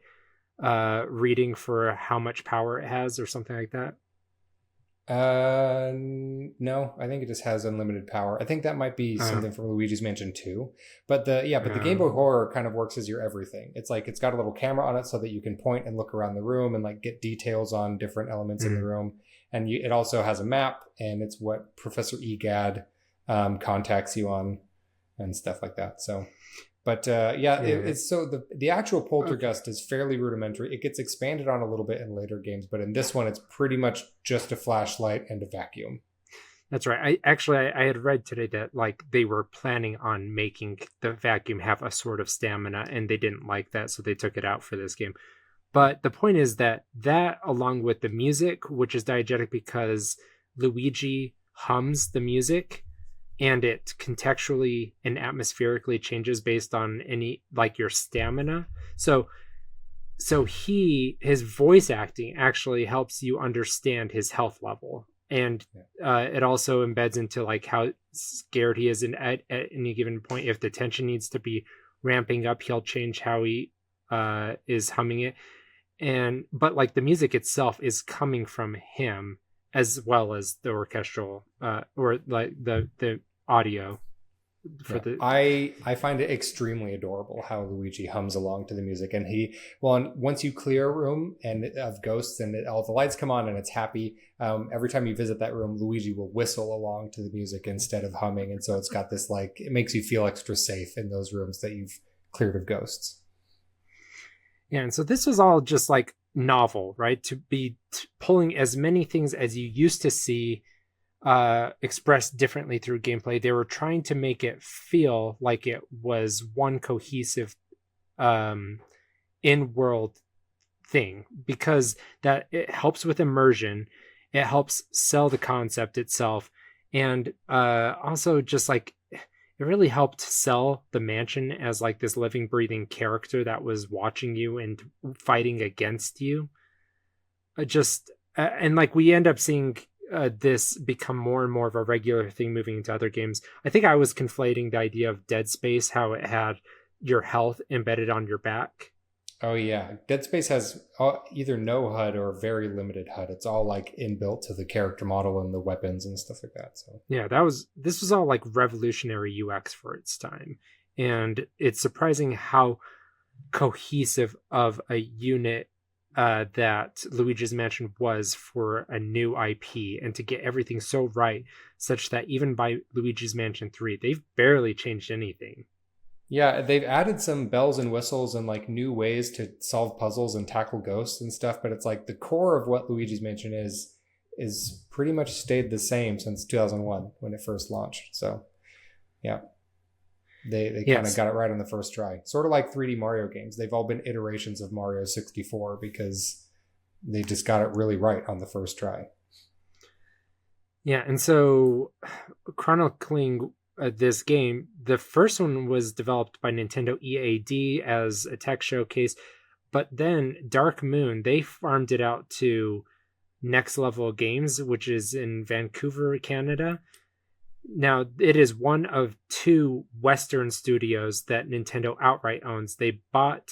A: reading for how much power it has or something like that?
B: No, I think it just has unlimited power. I think that might be something from Luigi's Mansion 2. But the Game Boy Horror kind of works as your everything. It's it's got a little camera on it so that you can point and look around the room and get details on different elements in the room. And it also has a map, and it's what Professor Egad contacts you on and stuff like that. So, But it's so the actual poltergust is fairly rudimentary. It gets expanded on a little bit in later games, but in this one, it's pretty much just a flashlight and a vacuum.
A: That's right. I had read today that like they were planning on making the vacuum have a sort of stamina, and they didn't like that, so they took it out for this game. But the point is that along with the music, which is diegetic because Luigi hums the music, and it contextually and atmospherically changes based on any like your stamina. So his voice acting actually helps you understand his health level. And it also embeds into like how scared he is at any given point. If the tension needs to be ramping up, he'll change how he is humming it. But like the music itself is coming from him as well as the orchestral or like the audio.
B: I find it extremely adorable how Luigi hums along to the music, and once you clear a room and of ghosts and all the lights come on and it's happy, every time you visit that room, Luigi will whistle along to the music instead of humming, and so it's got this like it makes you feel extra safe in those rooms that you've cleared of ghosts.
A: Yeah, and so this was all just like novel, right? To be pulling as many things as you used to see expressed differently through gameplay. They were trying to make it feel like it was one cohesive in-world thing, because that it helps with immersion, it helps sell the concept itself, and also just like it really helped sell the mansion as like this living, breathing character that was watching you and fighting against you. And like we end up seeing this become more and more of a regular thing moving into other games. I think I was conflating the idea of Dead Space, how it had your health embedded on your back.
B: Oh yeah, Dead Space has either no HUD or very limited HUD. It's all like inbuilt to the character model and the weapons and stuff like that. So
A: yeah, this was all like revolutionary UX for its time, and it's surprising how cohesive of a unit that Luigi's Mansion was for a new IP, and to get everything so right, such that even by Luigi's Mansion 3, they've barely changed anything.
B: Yeah, they've added some bells and whistles and like new ways to solve puzzles and tackle ghosts and stuff, but it's like the core of what Luigi's Mansion is pretty much stayed the same since 2001 when it first launched. So, yeah. They kind of got it right on the first try. Sort of like 3D Mario games. They've all been iterations of Mario 64 because they just got it really right on the first try.
A: Yeah, and so chronicling this game, the first one was developed by Nintendo EAD as a tech showcase, but then Dark Moon, they farmed it out to Next Level Games, which is in Vancouver, Canada. Now, it is one of two Western studios that Nintendo outright owns. They bought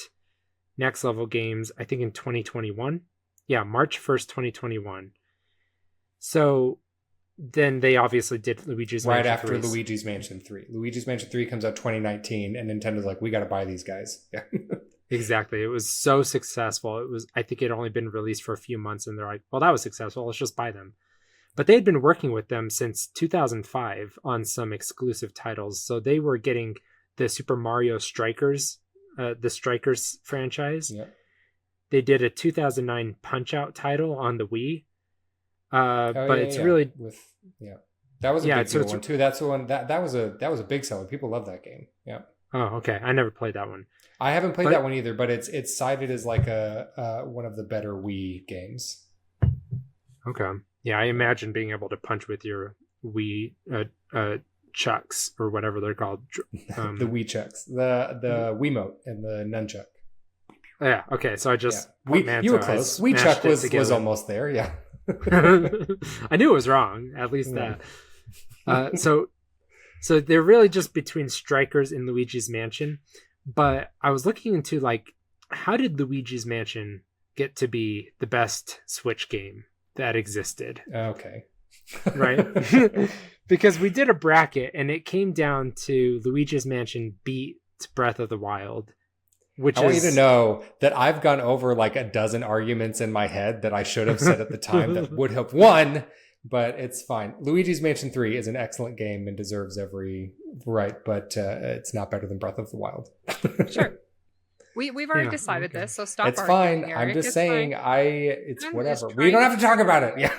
A: Next Level Games, I think in 2021. Yeah, March 1st, 2021. So then they obviously did Luigi's Mansion 3.
B: Right after Luigi's Mansion 3. Luigi's Mansion 3 comes out 2019, and Nintendo's like, we got to buy these guys. Yeah.
A: Exactly. It was so successful. I think it had only been released for a few months, and they're like, well, that was successful. Let's just buy them. But they had been working with them since 2005 on some exclusive titles. So they were getting the Super Mario Strikers, the Strikers franchise.
B: Yeah.
A: They did a 2009 Punch-Out title on the Wii. Really
B: that was a big deal one too. That's the one that was a big seller. People love that game. Yeah.
A: Oh, okay. I never played that one.
B: I haven't played that one either, but it's cited as like a one of the better Wii games.
A: Okay. Yeah, I imagine being able to punch with your Wii chucks or whatever they're called.
B: The Wii chucks, the Wiimote and the nunchuck.
A: Yeah. Okay. So I just
B: you were close. Wii chuck was almost there. Yeah.
A: I knew it was wrong. At least that. So they're really just between Strikers and Luigi's Mansion. But I was looking into like, how did Luigi's Mansion get to be the best Switch game that existed?
B: Okay.
A: Right? Because we did a bracket and it came down to Luigi's Mansion beat Breath of the Wild. I want you to
B: know that I've gone over like a dozen arguments in my head that I should have said at the time that would have won, but it's fine. Luigi's Mansion 3 is an excellent game and deserves every right, but it's not better than Breath of the Wild.
C: Sure. We've already decided this, so stop.
B: It's fine.
C: Eric.
B: I'm just saying. It's
C: Shan
B: whatever.
C: is
B: We don't have to talk about it.
C: you.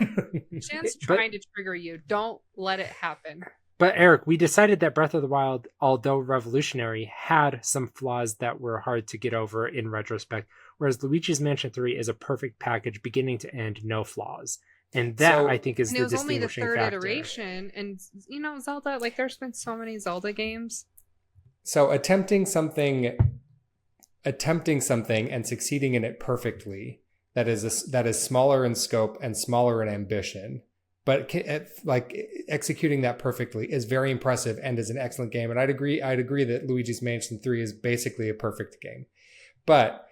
B: Yeah.
C: Shan's trying to trigger you. Don't let it happen.
A: But Eric, we decided that Breath of the Wild, although revolutionary, had some flaws that were hard to get over in retrospect, whereas Luigi's Mansion 3 is a perfect package, beginning to end, no flaws. And that, I think, is the distinguishing factor.
C: And it was only the third iteration. And, Zelda, there's been so many Zelda games.
B: So attempting something and succeeding in it perfectly, that is smaller in scope and smaller in ambition, but executing that perfectly is very impressive and is an excellent game. And I'd agree that Luigi's Mansion 3 is basically a perfect game. But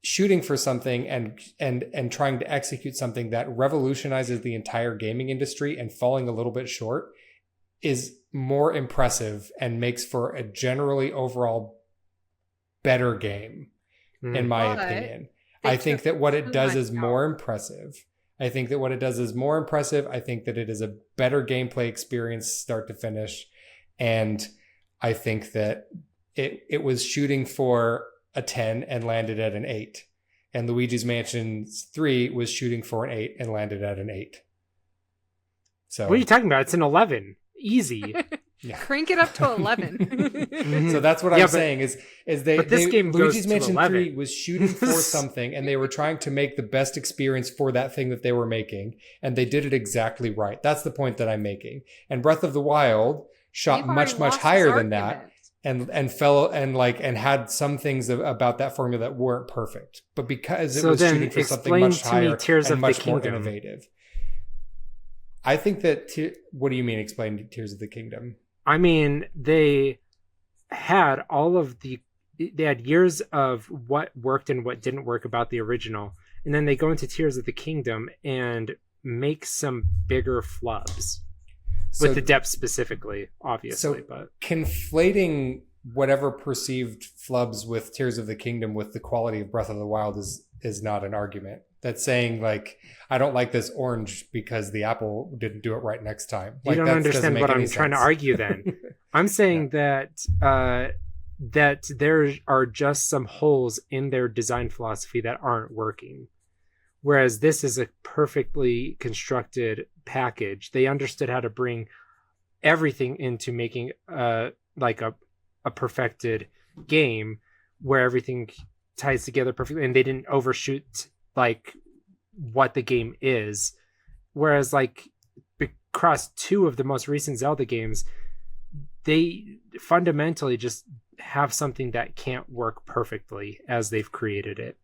B: shooting for something and trying to execute something that revolutionizes the entire gaming industry and falling a little bit short is more impressive and makes for a generally overall better game, in my opinion. I think that what it does is more impressive. I think that it is a better gameplay experience start to finish. And I think that it was shooting for a 10 and landed at an 8. And Luigi's Mansion 3 was shooting for an 8 and landed at an 8. So
A: what are you talking about? It's an 11. Easy.
C: Yeah. Crank it up to 11.
B: So that's what I'm saying is
A: this game
B: Luigi's
A: goes
B: Mansion
A: to 11.
B: 3 was shooting for something, and they were trying to make the best experience for that thing that they were making, and they did it exactly right. That's the point that I'm making. And Breath of the Wild shot much higher than that, and had some things about that formula that weren't perfect, but because it was shooting for something much higher and much more innovative. I think that. What do you mean? Explain Tears of the Kingdom.
A: I mean, they had they had years of what worked and what didn't work about the original, and then they go into Tears of the Kingdom and make some bigger flubs with the depth specifically, obviously. But
B: conflating whatever perceived flubs with Tears of the Kingdom with the quality of Breath of the Wild is not an argument. That's saying I don't like this orange because the apple didn't do it right next time.
A: You don't understand what I'm trying to argue then. I'm saying that there are just some holes in their design philosophy that aren't working. Whereas this is a perfectly constructed package. They understood how to bring everything into making a perfected game where everything ties together perfectly, and they didn't overshoot what the game is. Whereas across two of the most recent Zelda games, they fundamentally just have something that can't work perfectly as they've created it.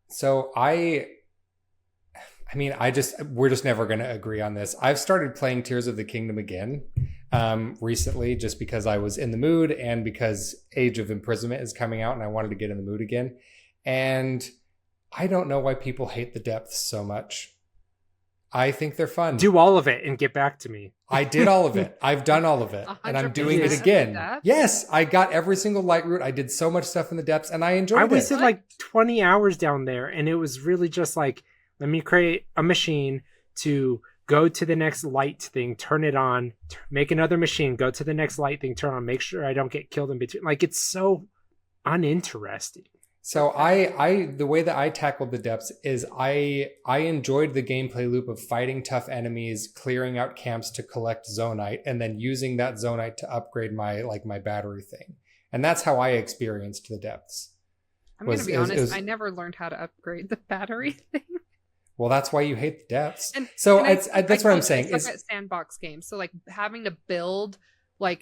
B: So we're just never going to agree on this. I've started playing Tears of the Kingdom again recently, just because I was in the mood and because Age of Imprisonment is coming out and I wanted to get in the mood again. And I don't know why people hate the depths so much. I think they're fun.
A: Do all of it and get back to me.
B: I did all of it. I've done all of it. And I'm doing it again. Yes, I got every single light route. I did so much stuff in the depths and I enjoyed it.
A: I wasted 20 hours down there, and it was really just let me create a machine to go to the next light thing, turn it on, make another machine, go to the next light thing, turn on, make sure I don't get killed in between. It's so uninteresting.
B: So the way that I tackled the depths is I enjoyed the gameplay loop of fighting tough enemies, clearing out camps to collect Zonite, and then using that Zonite to upgrade my battery thing. And that's how I experienced the depths.
C: I'm going to be honest, I never learned how to upgrade the battery thing.
B: Well, that's why you hate the depths.
C: That's
B: what I'm saying.
C: Is at sandbox games. So having to build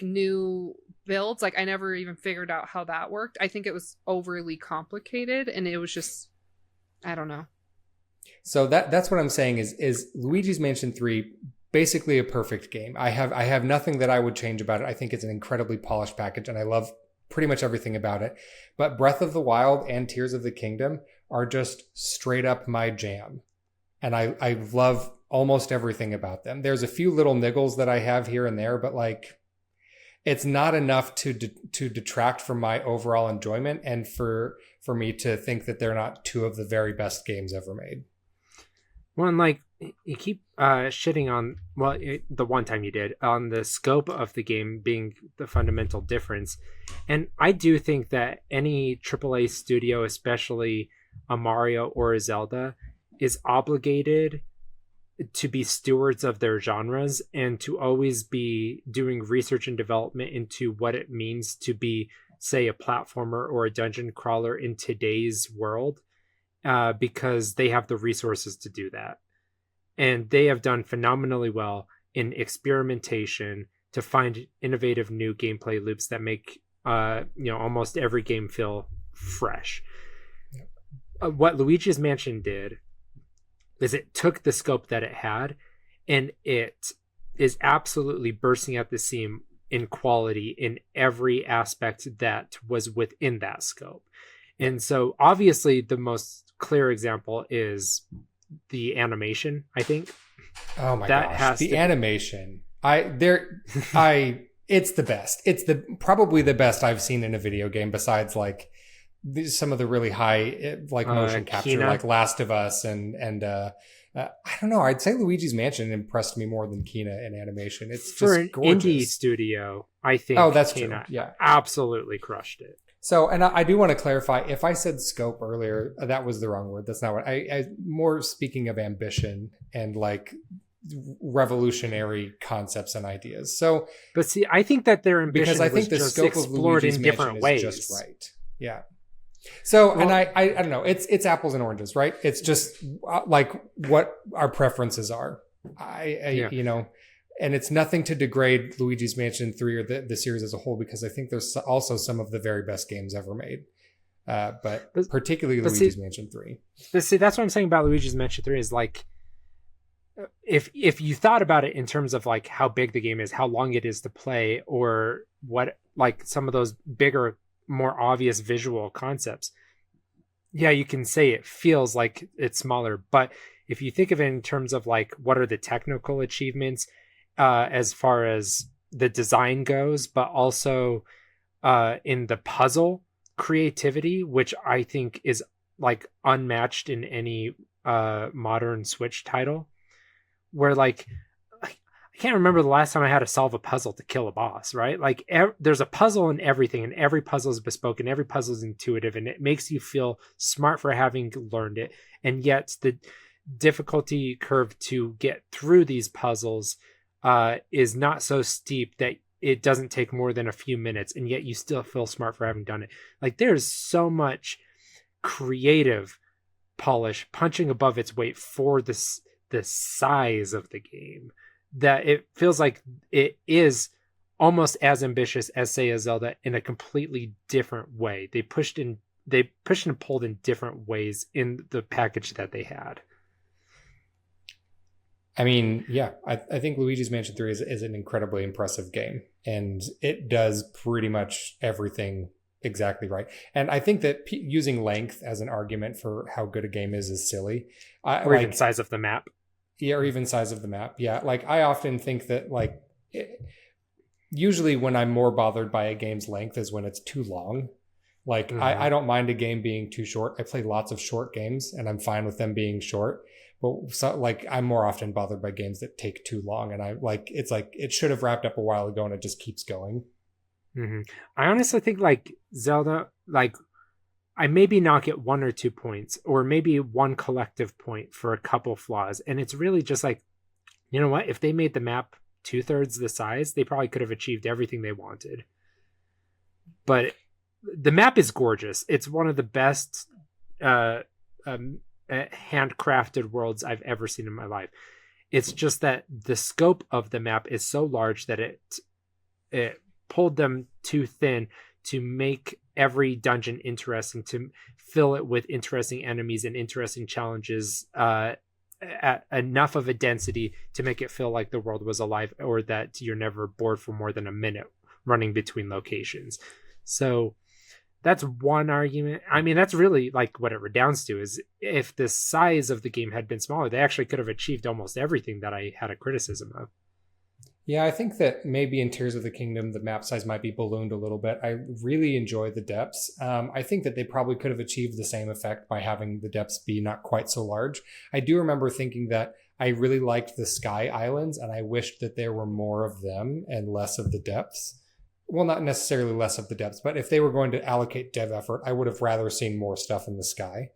C: new builds, I never even figured out how that worked. I think it was overly complicated, and it was just, I don't know.
B: So that's what I'm saying is Luigi's Mansion 3 basically a perfect game. I have nothing that I would change about it. I think it's an incredibly polished package, and I love pretty much everything about it. But Breath of the Wild and Tears of the Kingdom are just straight up my jam. And I love almost everything about them. There's a few little niggles that I have here and there, but it's not enough to detract from my overall enjoyment and for me to think that they're not two of the very best games ever made.
A: Well, and you keep shitting on, well, the one time you did, on the scope of the game being the fundamental difference. And I do think that any AAA studio, especially a Mario or a Zelda, is obligated to be stewards of their genres and to always be doing research and development into what it means to be, say, a platformer or a dungeon crawler in today's world, because they have the resources to do that. And they have done phenomenally well in experimentation to find innovative new gameplay loops that make almost every game feel fresh. Yep. What Luigi's Mansion did is it took the scope that it had, and it is absolutely bursting at the seam in quality in every aspect that was within that scope. And so obviously the most clear example is the animation, I think.
B: Oh my gosh, the animation. It's the best. It's probably the best I've seen in a video game, besides like some of the really high motion capture, Kina. Like Last of Us and I don't know. I'd say Luigi's Mansion impressed me more than Kina in animation. It's just
A: for an
B: gorgeous.
A: Indie studio, I think.
B: Oh, that's
A: Kina
B: true. Yeah,
A: absolutely crushed it.
B: So, and I do want to clarify, if I said scope earlier, that was the wrong word. That's not what I more speaking of ambition and like revolutionary concepts and ideas. So,
A: but see, I think that their ambition
B: because I think the
A: was
B: scope
A: just
B: of
A: explored
B: Luigi's
A: in different
B: Mansion
A: ways.
B: Is just right. Yeah. So, well, and I don't know. It's apples and oranges, right? It's just like what our preferences are. You know. And it's nothing to degrade Luigi's Mansion 3 or the series as a whole, because I think there's also some of the very best games ever made. But particularly Luigi's Mansion 3.
A: But see, that's what I'm saying about Luigi's Mansion 3 is like, if you thought about it in terms of like how big the game is, how long it is to play, or what, like some of those bigger, more obvious visual concepts, yeah, you can say it feels like it's smaller. But if you think of it in terms of like, what are the technical achievements, as far as the design goes, but also in the puzzle creativity, which I think is like unmatched in any modern Switch title, where like I can't remember the last time I had to solve a puzzle to kill a boss, right? Like there's a puzzle in everything, and every puzzle is bespoke, and every puzzle is intuitive, and it makes you feel smart for having learned it. And yet the difficulty curve to get through these puzzles is not so steep that it doesn't take more than a few minutes, and yet you still feel smart for having done it. Like there's so much creative polish punching above its weight for the size of the game, that it feels like it is almost as ambitious as, say, a Zelda in a completely different way. They pushed and pulled in different ways in the package that they had.
B: I mean, yeah, I think Luigi's Mansion 3 is an incredibly impressive game, and it does pretty much everything exactly right. And I think that using length as an argument for how good a game is silly.
A: Or even size of the map.
B: Yeah, or even size of the map. Yeah, like I often think that like usually when I'm more bothered by a game's length is when it's too long. Like I don't mind a game being too short. I play lots of short games and I'm fine with them being short. But so, like I'm more often bothered by games that take too long, and it's like it should have wrapped up a while ago, and it just keeps going.
A: Mm-hmm. I honestly think like Zelda, like I maybe knock it 1 or 2 points, or maybe one collective point for a couple flaws, and it's really just like, you know what? If they made the map 2/3 the size, they probably could have achieved everything they wanted. But the map is gorgeous. It's one of the best handcrafted worlds I've ever seen in my life. It's just that the scope of the map is so large that it pulled them too thin to make every dungeon interesting, to fill it with interesting enemies and interesting challenges at enough of a density to make it feel like the world was alive, or that you're never bored for more than a minute running between locations. So that's one argument. I mean, that's really like what it redounds to, is if the size of the game had been smaller, they actually could have achieved almost everything that I had a criticism of.
B: Yeah, I think that maybe in Tears of the Kingdom, the map size might be ballooned a little bit. I really enjoy the depths. I think that they probably could have achieved the same effect by having the depths be not quite so large. I do remember thinking that I really liked the sky islands, and I wished that there were more of them and less of the depths. Well, not necessarily less of the depths, but if they were going to allocate dev effort, I would have rather seen more stuff in the sky.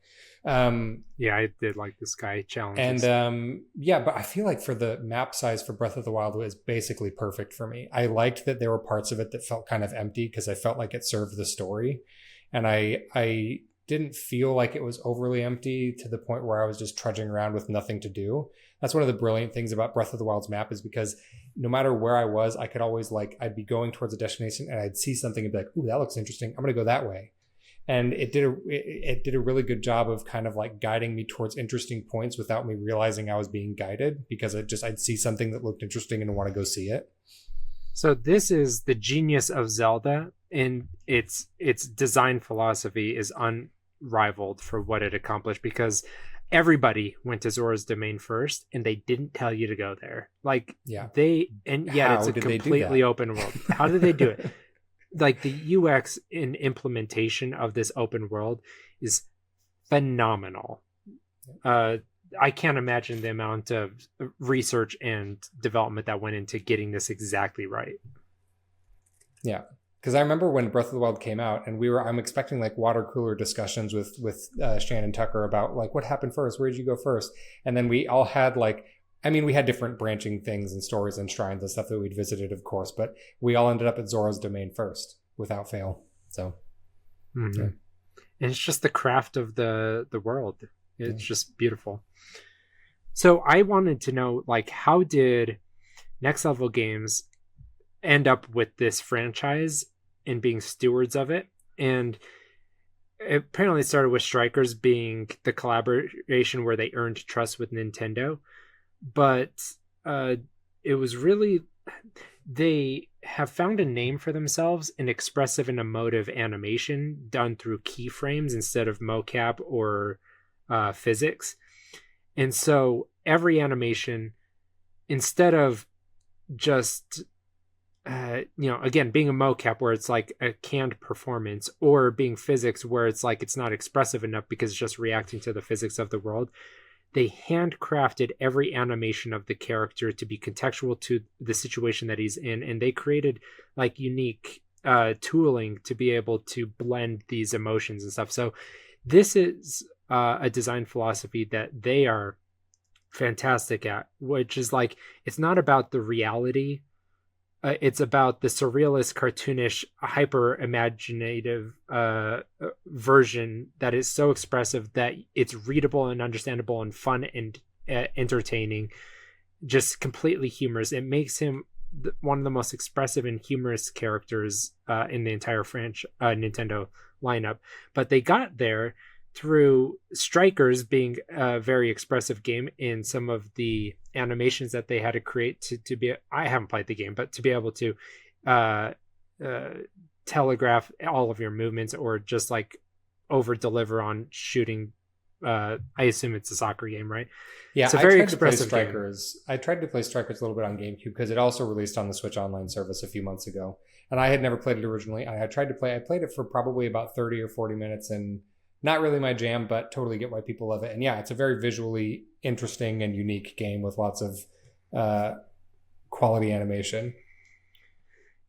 A: Yeah, I did like the sky challenges.
B: And yeah, but I feel like for the map size for Breath of the Wild was basically perfect for me. I liked that there were parts of it that felt kind of empty because I felt like it served the story. And I didn't feel like it was overly empty to the point where I was just trudging around with nothing to do. That's one of the brilliant things about Breath of the Wild's map, is because no matter where I was, I could always, like, I'd be going towards a destination and I'd see something and be like, ooh, that looks interesting. I'm going to go that way. And it did a really good job of kind of like guiding me towards interesting points without me realizing I was being guided, because I'd see something that looked interesting and want to go see it.
A: So this is the genius of Zelda, and its design philosophy is unrivaled for what it accomplished, because everybody went to Zora's Domain first, and they didn't tell you to go there. Like,
B: yeah,
A: it's a completely open world. How did they do it? Like, the UX and implementation of this open world is phenomenal. I can't imagine the amount of research and development that went into getting this exactly right.
B: Yeah, because I remember when Breath of the Wild came out, and I'm expecting like water cooler discussions with Shan and Tucker about like what happened first, where did you go first, and then we all had like, I mean, we had different branching things and stories and shrines and stuff that we'd visited, of course, but we all ended up at Zora's Domain first without fail. So,
A: yeah. And it's just the craft of the world. It's just beautiful. So I wanted to know, like, how did Next Level Games end up with this franchise and being stewards of it? And apparently it started with Strikers being the collaboration where they earned trust with Nintendo. But it was really, they have found a name for themselves in expressive and emotive animation done through keyframes instead of mocap or physics. And so every animation, instead of just again, being a mocap where it's like a canned performance, or being physics where it's like it's not expressive enough because it's just reacting to the physics of the world, they handcrafted every animation of the character to be contextual to the situation that he's in, and they created like unique tooling to be able to blend these emotions and stuff. So this is a design philosophy that they are fantastic at, which is like, it's not about the reality. It's about the surrealist, cartoonish, hyper imaginative version that is so expressive that it's readable and understandable and fun and entertaining, just completely humorous. It makes him one of the most expressive and humorous characters in the entire Nintendo lineup. But they got there through Strikers being a very expressive game in some of the animations that they had to create to be, I haven't played the game, but to be able to telegraph all of your movements, or just like over deliver on shooting. I assume it's a soccer game, right?
B: Yeah,
A: it's a very expressive
B: Strikers. I tried to play Strikers a little bit on GameCube because it also released on the Switch Online service a few months ago, and I had never played it originally. I played it for probably about 30 or 40 minutes, and not really my jam, but totally get why people love it. And yeah, it's a very visually interesting and unique game with lots of quality animation.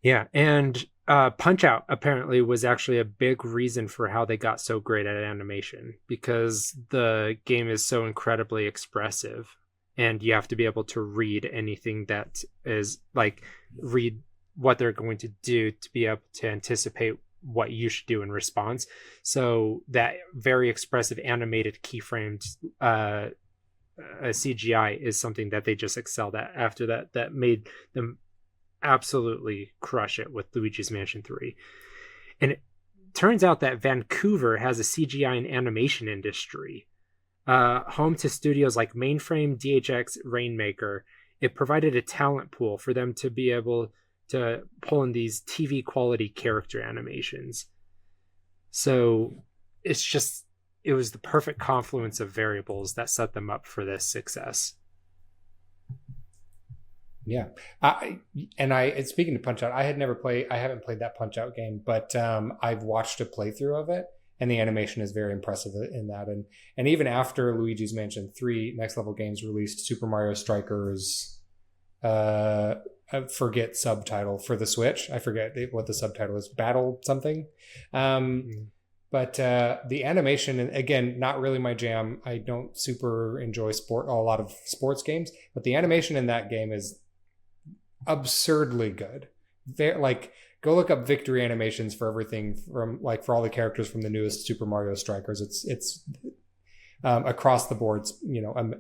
A: Yeah, and Punch-Out apparently was actually a big reason for how they got so great at animation, because the game is so incredibly expressive, and you have to be able to read anything that is like, read what they're going to do to be able to anticipate what you should do in response. So that very expressive animated keyframed CGI is something that they just excelled at after that made them absolutely crush it with Luigi's Mansion 3. And it turns out that Vancouver has a CGI and animation industry, home to studios like Mainframe, DHX, Rainmaker. It provided a talent pool for them to be able to pull in these TV quality character animations. So it was the perfect confluence of variables that set them up for this success.
B: Yeah. Speaking of Punch-Out, I haven't played that Punch-Out game, but I've watched a playthrough of it, and the animation is very impressive in that. And even after Luigi's Mansion 3, Next Level Games released Super Mario Strikers. I forget subtitle for the Switch. I forget what the subtitle is. Battle something. But the animation, and again, not really my jam. I don't super enjoy a lot of sports games, but the animation in that game is absurdly good. Go look up victory animations for everything from for all the characters from the newest Super Mario Strikers. It's across the board,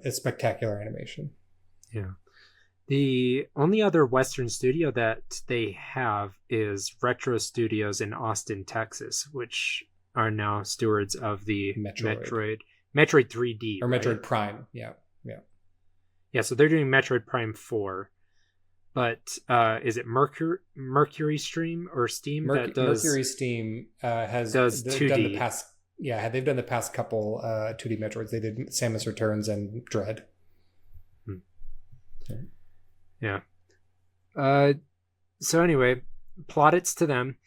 B: a spectacular animation.
A: Yeah. The only other Western studio that they have is Retro Studios in Austin, Texas, which are now stewards of the Metroid 3D.
B: Or right? Metroid Prime, yeah.
A: Yeah, so they're doing Metroid Prime 4. But is it Mercury Stream or Steam that does...
B: Mercury Steam does 2D. They've done the past couple 2D Metroids. They did Samus Returns and Dread.
A: Yeah. So anyway, plaudits to them.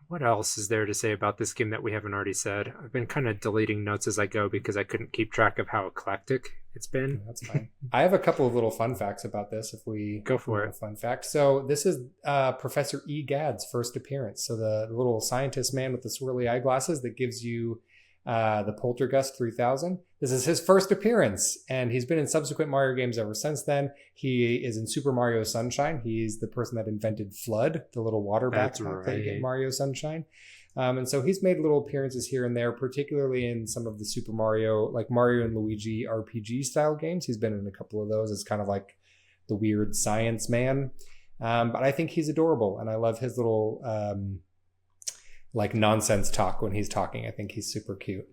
A: What else is there to say about this game that we haven't already said? I've been kind of deleting notes as I go because I couldn't keep track of how eclectic it's been.
B: That's fine. I have a couple of little fun facts about this if we
A: go for it.
B: Fun fact. So this is Professor E. Gadd's first appearance. So the little scientist man with the swirly eyeglasses that gives you the Poltergust 3000. This is his first appearance, and he's been in subsequent Mario games ever since then. He is in Super Mario Sunshine. He's the person that invented Flood, the little water backpack that you get in Mario Sunshine. And so he's made little appearances here and there, particularly in some of the Super Mario, like Mario and Luigi RPG style games. He's been in a couple of those as kind of like the weird science man. But I think he's adorable, and I love his little nonsense talk when he's talking. I think he's super cute.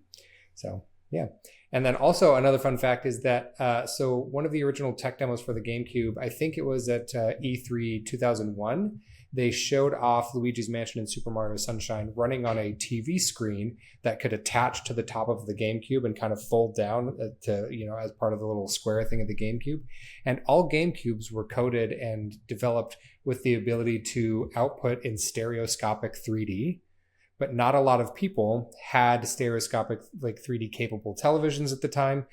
B: So yeah. And then also another fun fact is that so one of the original tech demos for the GameCube, I think it was at E3 2001, they showed off Luigi's Mansion and Super Mario Sunshine running on a TV screen that could attach to the top of the GameCube and kind of fold down to, as part of the little square thing of the GameCube. And all GameCubes were coded and developed with the ability to output in stereoscopic 3D. But not a lot of people had stereoscopic 3D capable televisions at the time.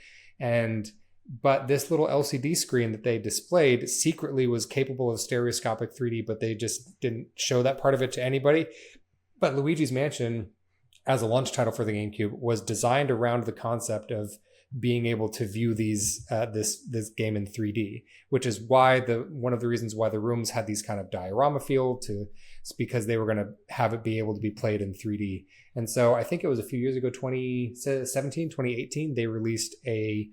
B: But this little LCD screen that they displayed secretly was capable of stereoscopic 3D, but they just didn't show that part of it to anybody. But Luigi's Mansion, as a launch title for the GameCube, was designed around the concept of being able to view this game in 3D, which is why one of the reasons why the rooms had these kind of diorama feel it's because they were going to have it be able to be played in 3D. And so I think it was a few years ago, 2017, 2018, they released a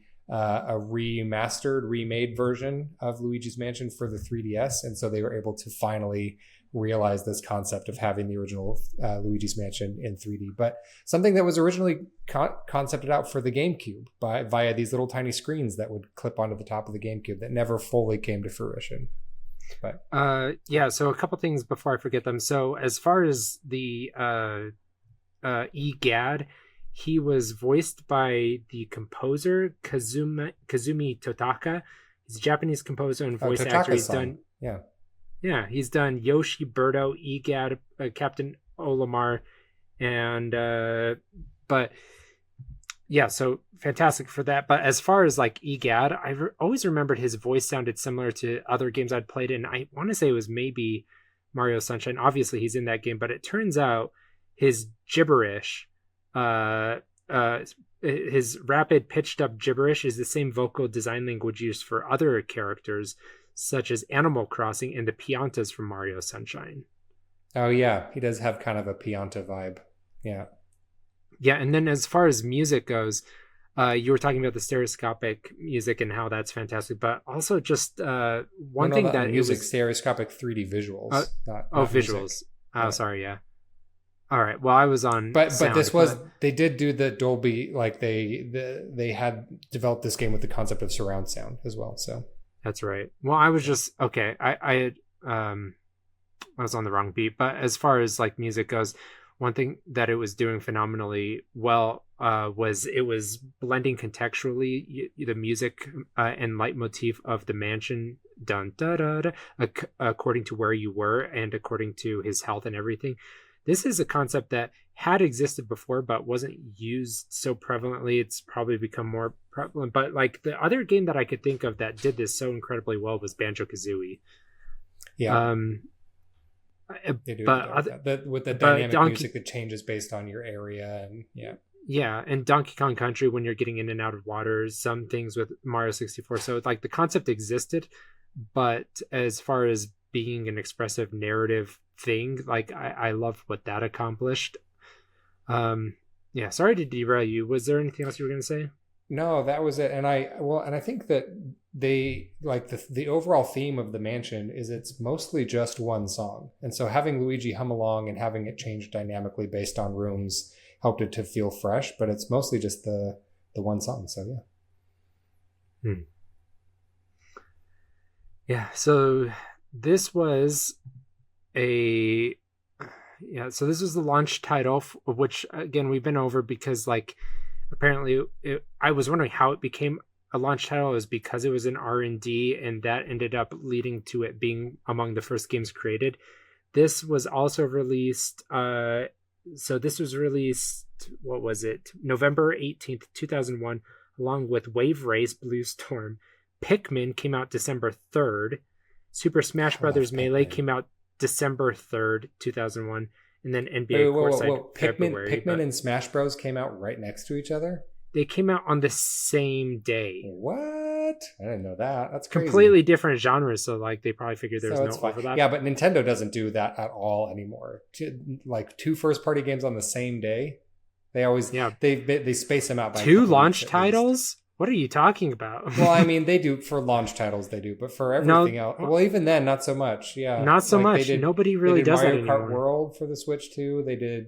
B: remade version of Luigi's Mansion for the 3DS. And so they were able to finally realize this concept of having the original Luigi's Mansion in 3D. But something that was originally concepted out for the GameCube via these little tiny screens that would clip onto the top of the GameCube that never fully came to fruition. But
A: so a couple things before I forget them. So as far as the EGAD, he was voiced by the composer Kazumi Totaka. He's a Japanese composer and voice actor. He's done he's done Yoshi, Birdo, EGAD, Captain Olimar, and so fantastic for that. But as far as EGAD, I always remembered his voice sounded similar to other games I'd played in. I want to say it was maybe Mario Sunshine. Obviously, he's in that game, but it turns out his gibberish, his rapid pitched up gibberish is the same vocal design language used for other characters, such as Animal Crossing and the Piantas from Mario Sunshine.
B: Oh, yeah. He does have kind of a Pianta vibe. Yeah.
A: Yeah, and then as far as music goes, you were talking about the stereoscopic music and how that's fantastic, but also just one thing that
B: music, stereoscopic 3D visuals. Not
A: visuals.
B: Music.
A: Oh, sorry, yeah. All right. Well, I was on.
B: But this was they did do the Dolby, they had developed this game with the concept of surround sound as well. So
A: that's right. Well, I was just okay. I was on the wrong beat, but as far as music goes, one thing that it was doing phenomenally well was it was blending contextually the music and leitmotif of the mansion, dun da da da, according to where you were and according to his health and everything. this is a concept that had existed before but wasn't used so prevalently. It's probably become more prevalent, but like the other game that I could think of that did this so incredibly well was Banjo-Kazooie.
B: Yeah. They do, with the dynamic music that changes based on your area, and
A: yeah, and Donkey Kong Country when you're getting in and out of waters, some things with Mario 64. So like the concept existed, but as far as being an expressive narrative thing, like I love what that accomplished. Yeah, sorry to derail you. Was there anything else you were going to say?
B: No, that was it. And I think that they like the overall theme of the mansion is it's mostly just one song. And so having Luigi hum along and having it change dynamically based on rooms helped it to feel fresh, but it's mostly just the one song. So yeah.
A: Yeah, so this was this was the launch title, which again we've been over because like apparently I was wondering how it became a launch title. It was because it was in R&D, and that ended up leading to it being among the first games created. This was also released so this was released, what was it, November 18th 2001, along with Wave Race Blue Storm. Pikmin came out December 3rd. Super Smash Brothers Melee came out December 3rd 2001, and then NBA Courtside February.
B: Pikmin and Smash Bros came out right next to each other?
A: They came out on the same day.
B: What? I didn't know that. That's crazy.
A: Completely different genres, so like they probably figured there was no overlap.
B: Yeah, but Nintendo doesn't do that at all anymore. Like two first-party games on the same day. They always they space them out by
A: two launch titles. What are you talking about?
B: Well, I mean, they do for launch titles, they do, but for everything else, well, even then, not so much. Yeah,
A: not so much. Nobody really does that anymore.
B: Mario Kart World for the Switch 2. They did,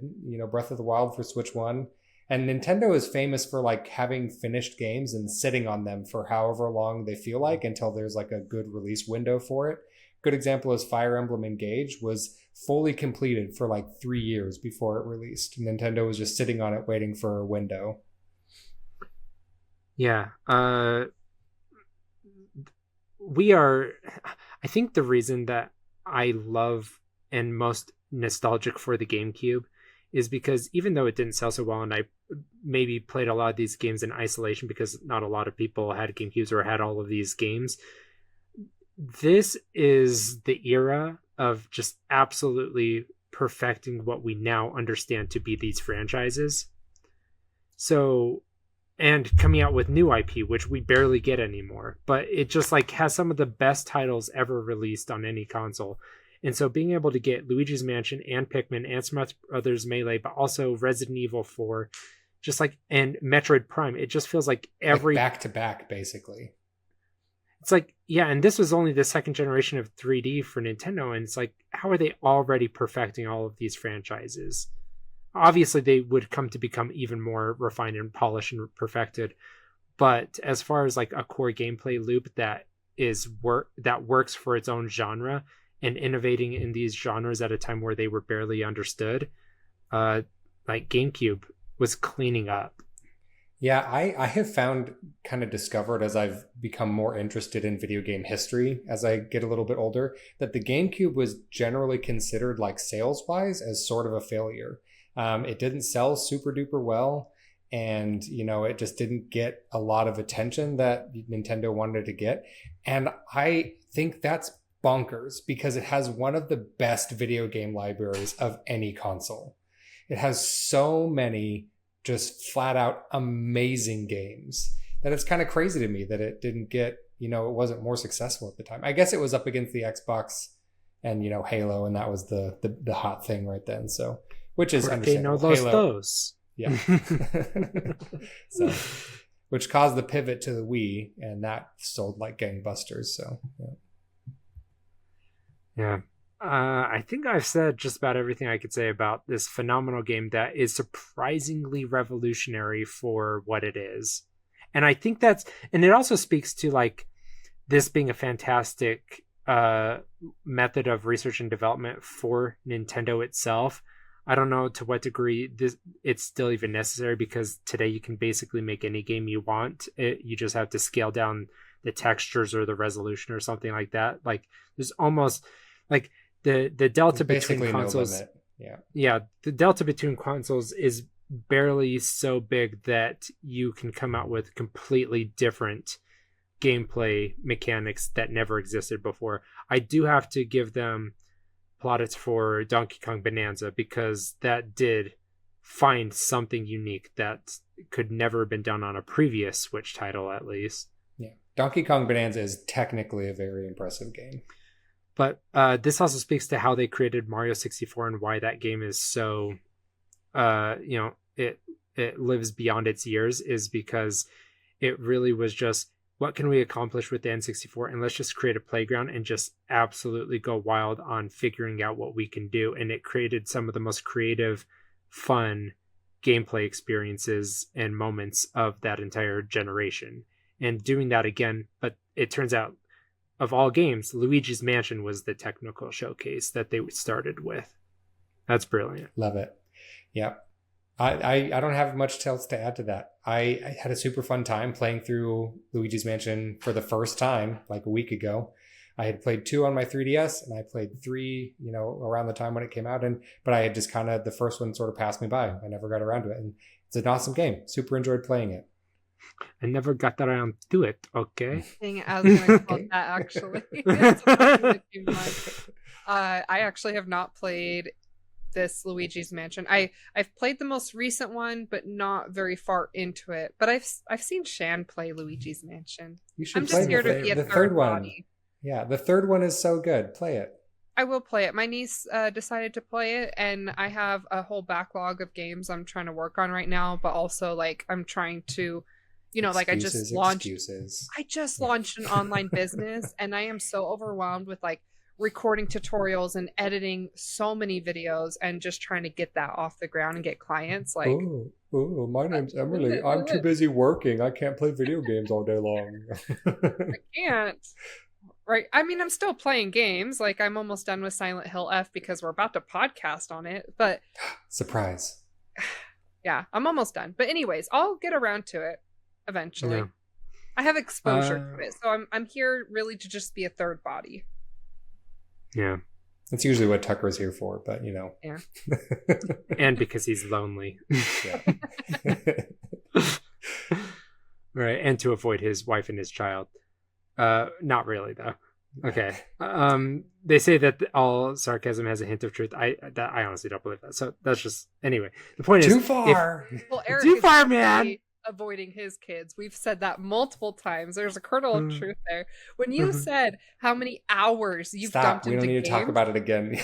B: Breath of the Wild for Switch 1. And Nintendo is famous for like having finished games and sitting on them for however long they feel like until there's like a good release window for it. Good example is Fire Emblem Engage was fully completed for like 3 years before it released. Nintendo was just sitting on it waiting for a window.
A: Yeah. I think the reason that I love and most nostalgic for the GameCube is because even though it didn't sell so well, and I maybe played a lot of these games in isolation because not a lot of people had GameCubes or had all of these games, this is the era of just absolutely perfecting what we now understand to be these franchises. So, and coming out with new IP, which we barely get anymore, but it just like has some of the best titles ever released on any console. And so being able to get Luigi's Mansion and Pikmin and Smash Brothers Melee, but also Resident Evil 4, just like, and Metroid Prime, it just feels like every
B: back to back, basically.
A: It's like, yeah, and this was only the second generation of 3D for Nintendo, and it's like, how are they already perfecting all of these franchises? Obviously, they would come to become even more refined and polished and perfected, but as far as like a core gameplay loop that works for its own genre and innovating in these genres at a time where they were barely understood, like GameCube was cleaning up.
B: Yeah, I have found, kind of discovered as I've become more interested in video game history as I get a little bit older, that the GameCube was generally considered, like sales-wise, as sort of a failure. It didn't sell super duper well, and it just didn't get a lot of attention that Nintendo wanted to get. And I think that's bonkers because it has one of the best video game libraries of any console. It has so many just flat out amazing games that it's kind of crazy to me that it didn't get, it wasn't more successful at the time. I guess it was up against the Xbox and, Halo, and that was the hot thing right then. So, which is understandable.
A: Those.
B: Yeah. So, which caused the pivot to the Wii, and that sold like gangbusters. So,
A: yeah. I think I've said just about everything I could say about this phenomenal game that is surprisingly revolutionary for what it is. And I think and it also speaks to like this being a fantastic method of research and development for Nintendo itself. I don't know to what degree it's still even necessary, because today you can basically make any game you want. You just have to scale down the textures or the resolution or something like that. Like there's almost like the delta between consoles. Yeah, the delta between consoles is barely so big that you can come out with completely different gameplay mechanics that never existed before. I do have to give them plaudits for Donkey Kong Bonanza, because that did find something unique that could never have been done on a previous Switch title, at least.
B: Yeah. Donkey Kong Bonanza is technically a very impressive game.
A: But this also speaks to how they created Mario 64 and why that game is so, it lives beyond its years, is because it really was just, what can we accomplish with the N64? And let's just create a playground and just absolutely go wild on figuring out what we can do. And it created some of the most creative, fun gameplay experiences and moments of that entire generation. And doing that again, but it turns out, of all games, Luigi's Mansion was the technical showcase that they started with. That's brilliant.
B: Love it. Yeah. I don't have much else to add to that. I had a super fun time playing through Luigi's Mansion for the first time like a week ago. I had played 2 on my 3DS and I played 3, around the time when it came out. But I had just the first one sort of passed me by. I never got around to it. And it's an awesome game. Super enjoyed playing it.
A: I never got around to it, okay?
C: Dang it, I was going to quote that, actually. That's what came to mind. I actually have not played this Luigi's Mansion. I've played the most recent one, but not very far into it. But I've seen Shan play Luigi's Mansion.
B: You should
C: I'm
B: play
C: just here to be a third
B: one.
C: body.
B: Yeah, the third one is so good. Play it.
C: I will play it. My niece decided to play it, and I have a whole backlog of games I'm trying to work on right now. But also, I'm trying to, I just launched an online business, and I am so overwhelmed with recording tutorials and editing so many videos and just trying to get that off the ground and get clients.
B: Oh, my name's Emerlie. I'm too busy working. I can't play video games all day long.
C: I can't. Right. I mean, I'm still playing games. I'm almost done with Silent Hill F because we're about to podcast on it. But
B: surprise.
C: Yeah, I'm almost done. But anyways, I'll get around to it eventually.
A: Yeah.
C: I have exposure to it, so I'm here really to just be a third body.
A: Yeah.
B: That's usually what Tucker's here for, but
C: Yeah.
A: And because he's lonely. Right. And to avoid his wife and his child. Not really, though. Okay. They say that all sarcasm has a hint of truth. I honestly don't believe that. So that's just, anyway. The point is,
B: too far.
C: Well, Eric
A: too
C: is
A: far, man.
C: Avoiding his kids. We've said that multiple times. There's a kernel of truth there. When you said how many hours you've dumped into games.
B: We don't need to talk about it again.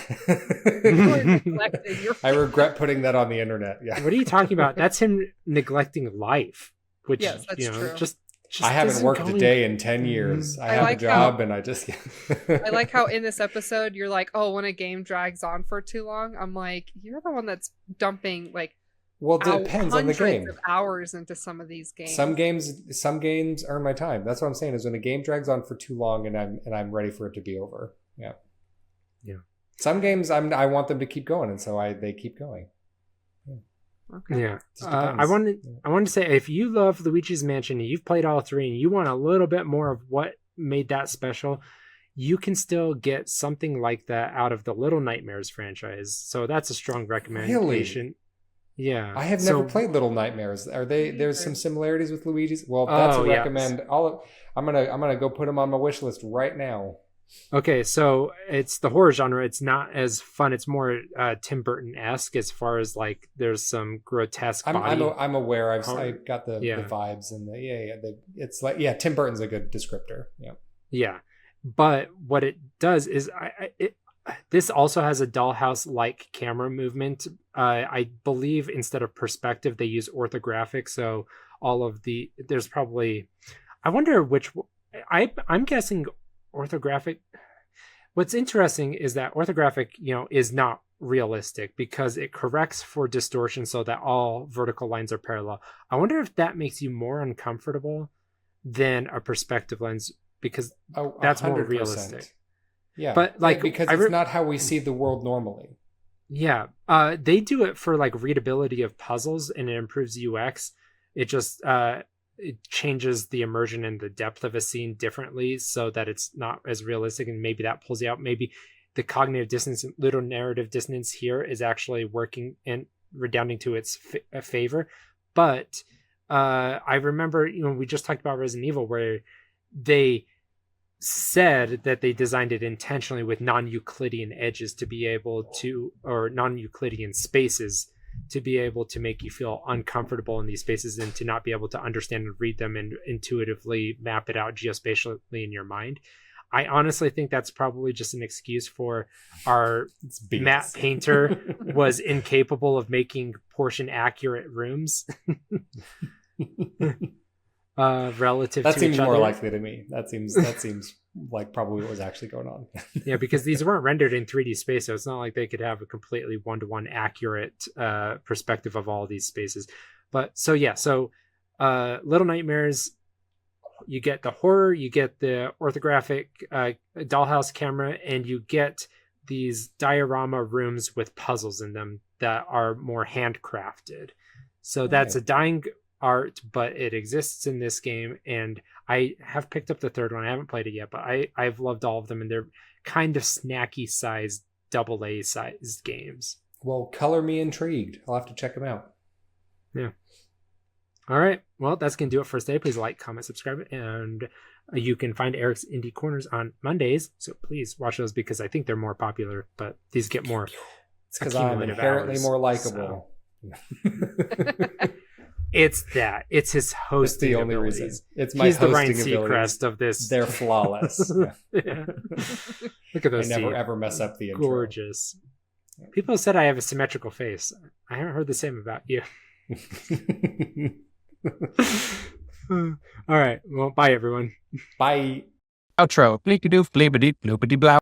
C: I
B: regret putting that on the internet. Yeah.
A: What are you talking about? That's him neglecting life. Which,
C: yes, that's true.
A: Just
B: I haven't worked a day in 10 years. I have a job and I just...
C: I like how in this episode you're like, oh, when a game drags on for too long, I'm like, you're the one that's dumping
B: well, it depends on the game.
C: Hundreds of hours into some of these games.
B: Some games earn my time. That's what I'm saying, is when a game drags on for too long and I'm ready for it to be over. Yeah.
A: Yeah.
B: Some games I want them to keep going, and so they keep going.
C: Okay.
A: Yeah. I wanted to say, if you love Luigi's Mansion and you've played all 3 and you want a little bit more of what made that special, you can still get something like that out of the Little Nightmares franchise. So that's a strong recommendation.
B: Really?
A: Yeah.
B: I have never played Little Nightmares. There's some similarities with Luigi's? Well, that's a recommend. Yes. I'm gonna go put them on my wish list right now.
A: Okay, so it's the horror genre. It's not as fun. It's more Tim Burton-esque as far as there's some grotesque body.
B: I'm aware. I got the vibes and it's Tim Burton's a good descriptor. Yeah. Yeah.
A: But what it does is this also has a dollhouse-like camera movement. I believe instead of perspective, they use orthographic. So there's probably, I wonder which, I'm guessing orthographic. What's interesting is that orthographic, is not realistic because it corrects for distortion so that all vertical lines are parallel. I wonder if that makes you more uncomfortable than a perspective lens because that's 100%. More realistic.
B: Yeah, but because it's not how we see the world normally.
A: Yeah, they do it for readability of puzzles and it improves UX. It just it changes the immersion and the depth of a scene differently so that it's not as realistic, and maybe that pulls you out. Maybe the cognitive dissonance, little narrative dissonance here is actually working and redounding to its favor. But I remember, we just talked about Resident Evil, where they said that they designed it intentionally with non-Euclidean edges to be able to, or non-Euclidean spaces, to be able to make you feel uncomfortable in these spaces and to not be able to understand and read them and intuitively map it out geospatially in your mind. I honestly think that's probably just an excuse for our map painter was incapable of making portion accurate rooms relative
B: that
A: to
B: seems
A: each
B: more
A: other.
B: likely to me. That seems like probably what was actually going on.
A: Yeah, because these weren't rendered in 3D space, so it's not like they could have a completely one-to-one accurate perspective of all these spaces. But so Little Nightmares, you get the horror, you get the orthographic dollhouse camera, and you get these diorama rooms with puzzles in them that are more handcrafted. So that's a dying art, but it exists in this game, and I have picked up the third one. I haven't played it yet, but I've loved all of them, and they're kind of snacky sized, AA sized games.
B: Well, color me intrigued. I'll have to check them out.
A: Yeah. All right. Well, that's going to do it for today. Please like, comment, subscribe, and you can find Eric's Indie Corners on Mondays. So please watch those because I think they're more popular, but these get more.
B: It's because I'm inherently more likable.
A: So. It's that. It's his hosting.
B: It's the only
A: abilities.
B: reason. It's my
A: He's the Ryan
B: hosting abilities.
A: Seacrest of this.
B: They're flawless.
A: Yeah. Look at those.
B: I never ever mess up the intro.
A: Gorgeous. People have said I have a symmetrical face. I haven't heard the same about you. All right. Well, bye everyone.
B: Bye.
D: Outro. Bleepity doof, bleepity bloopity blow.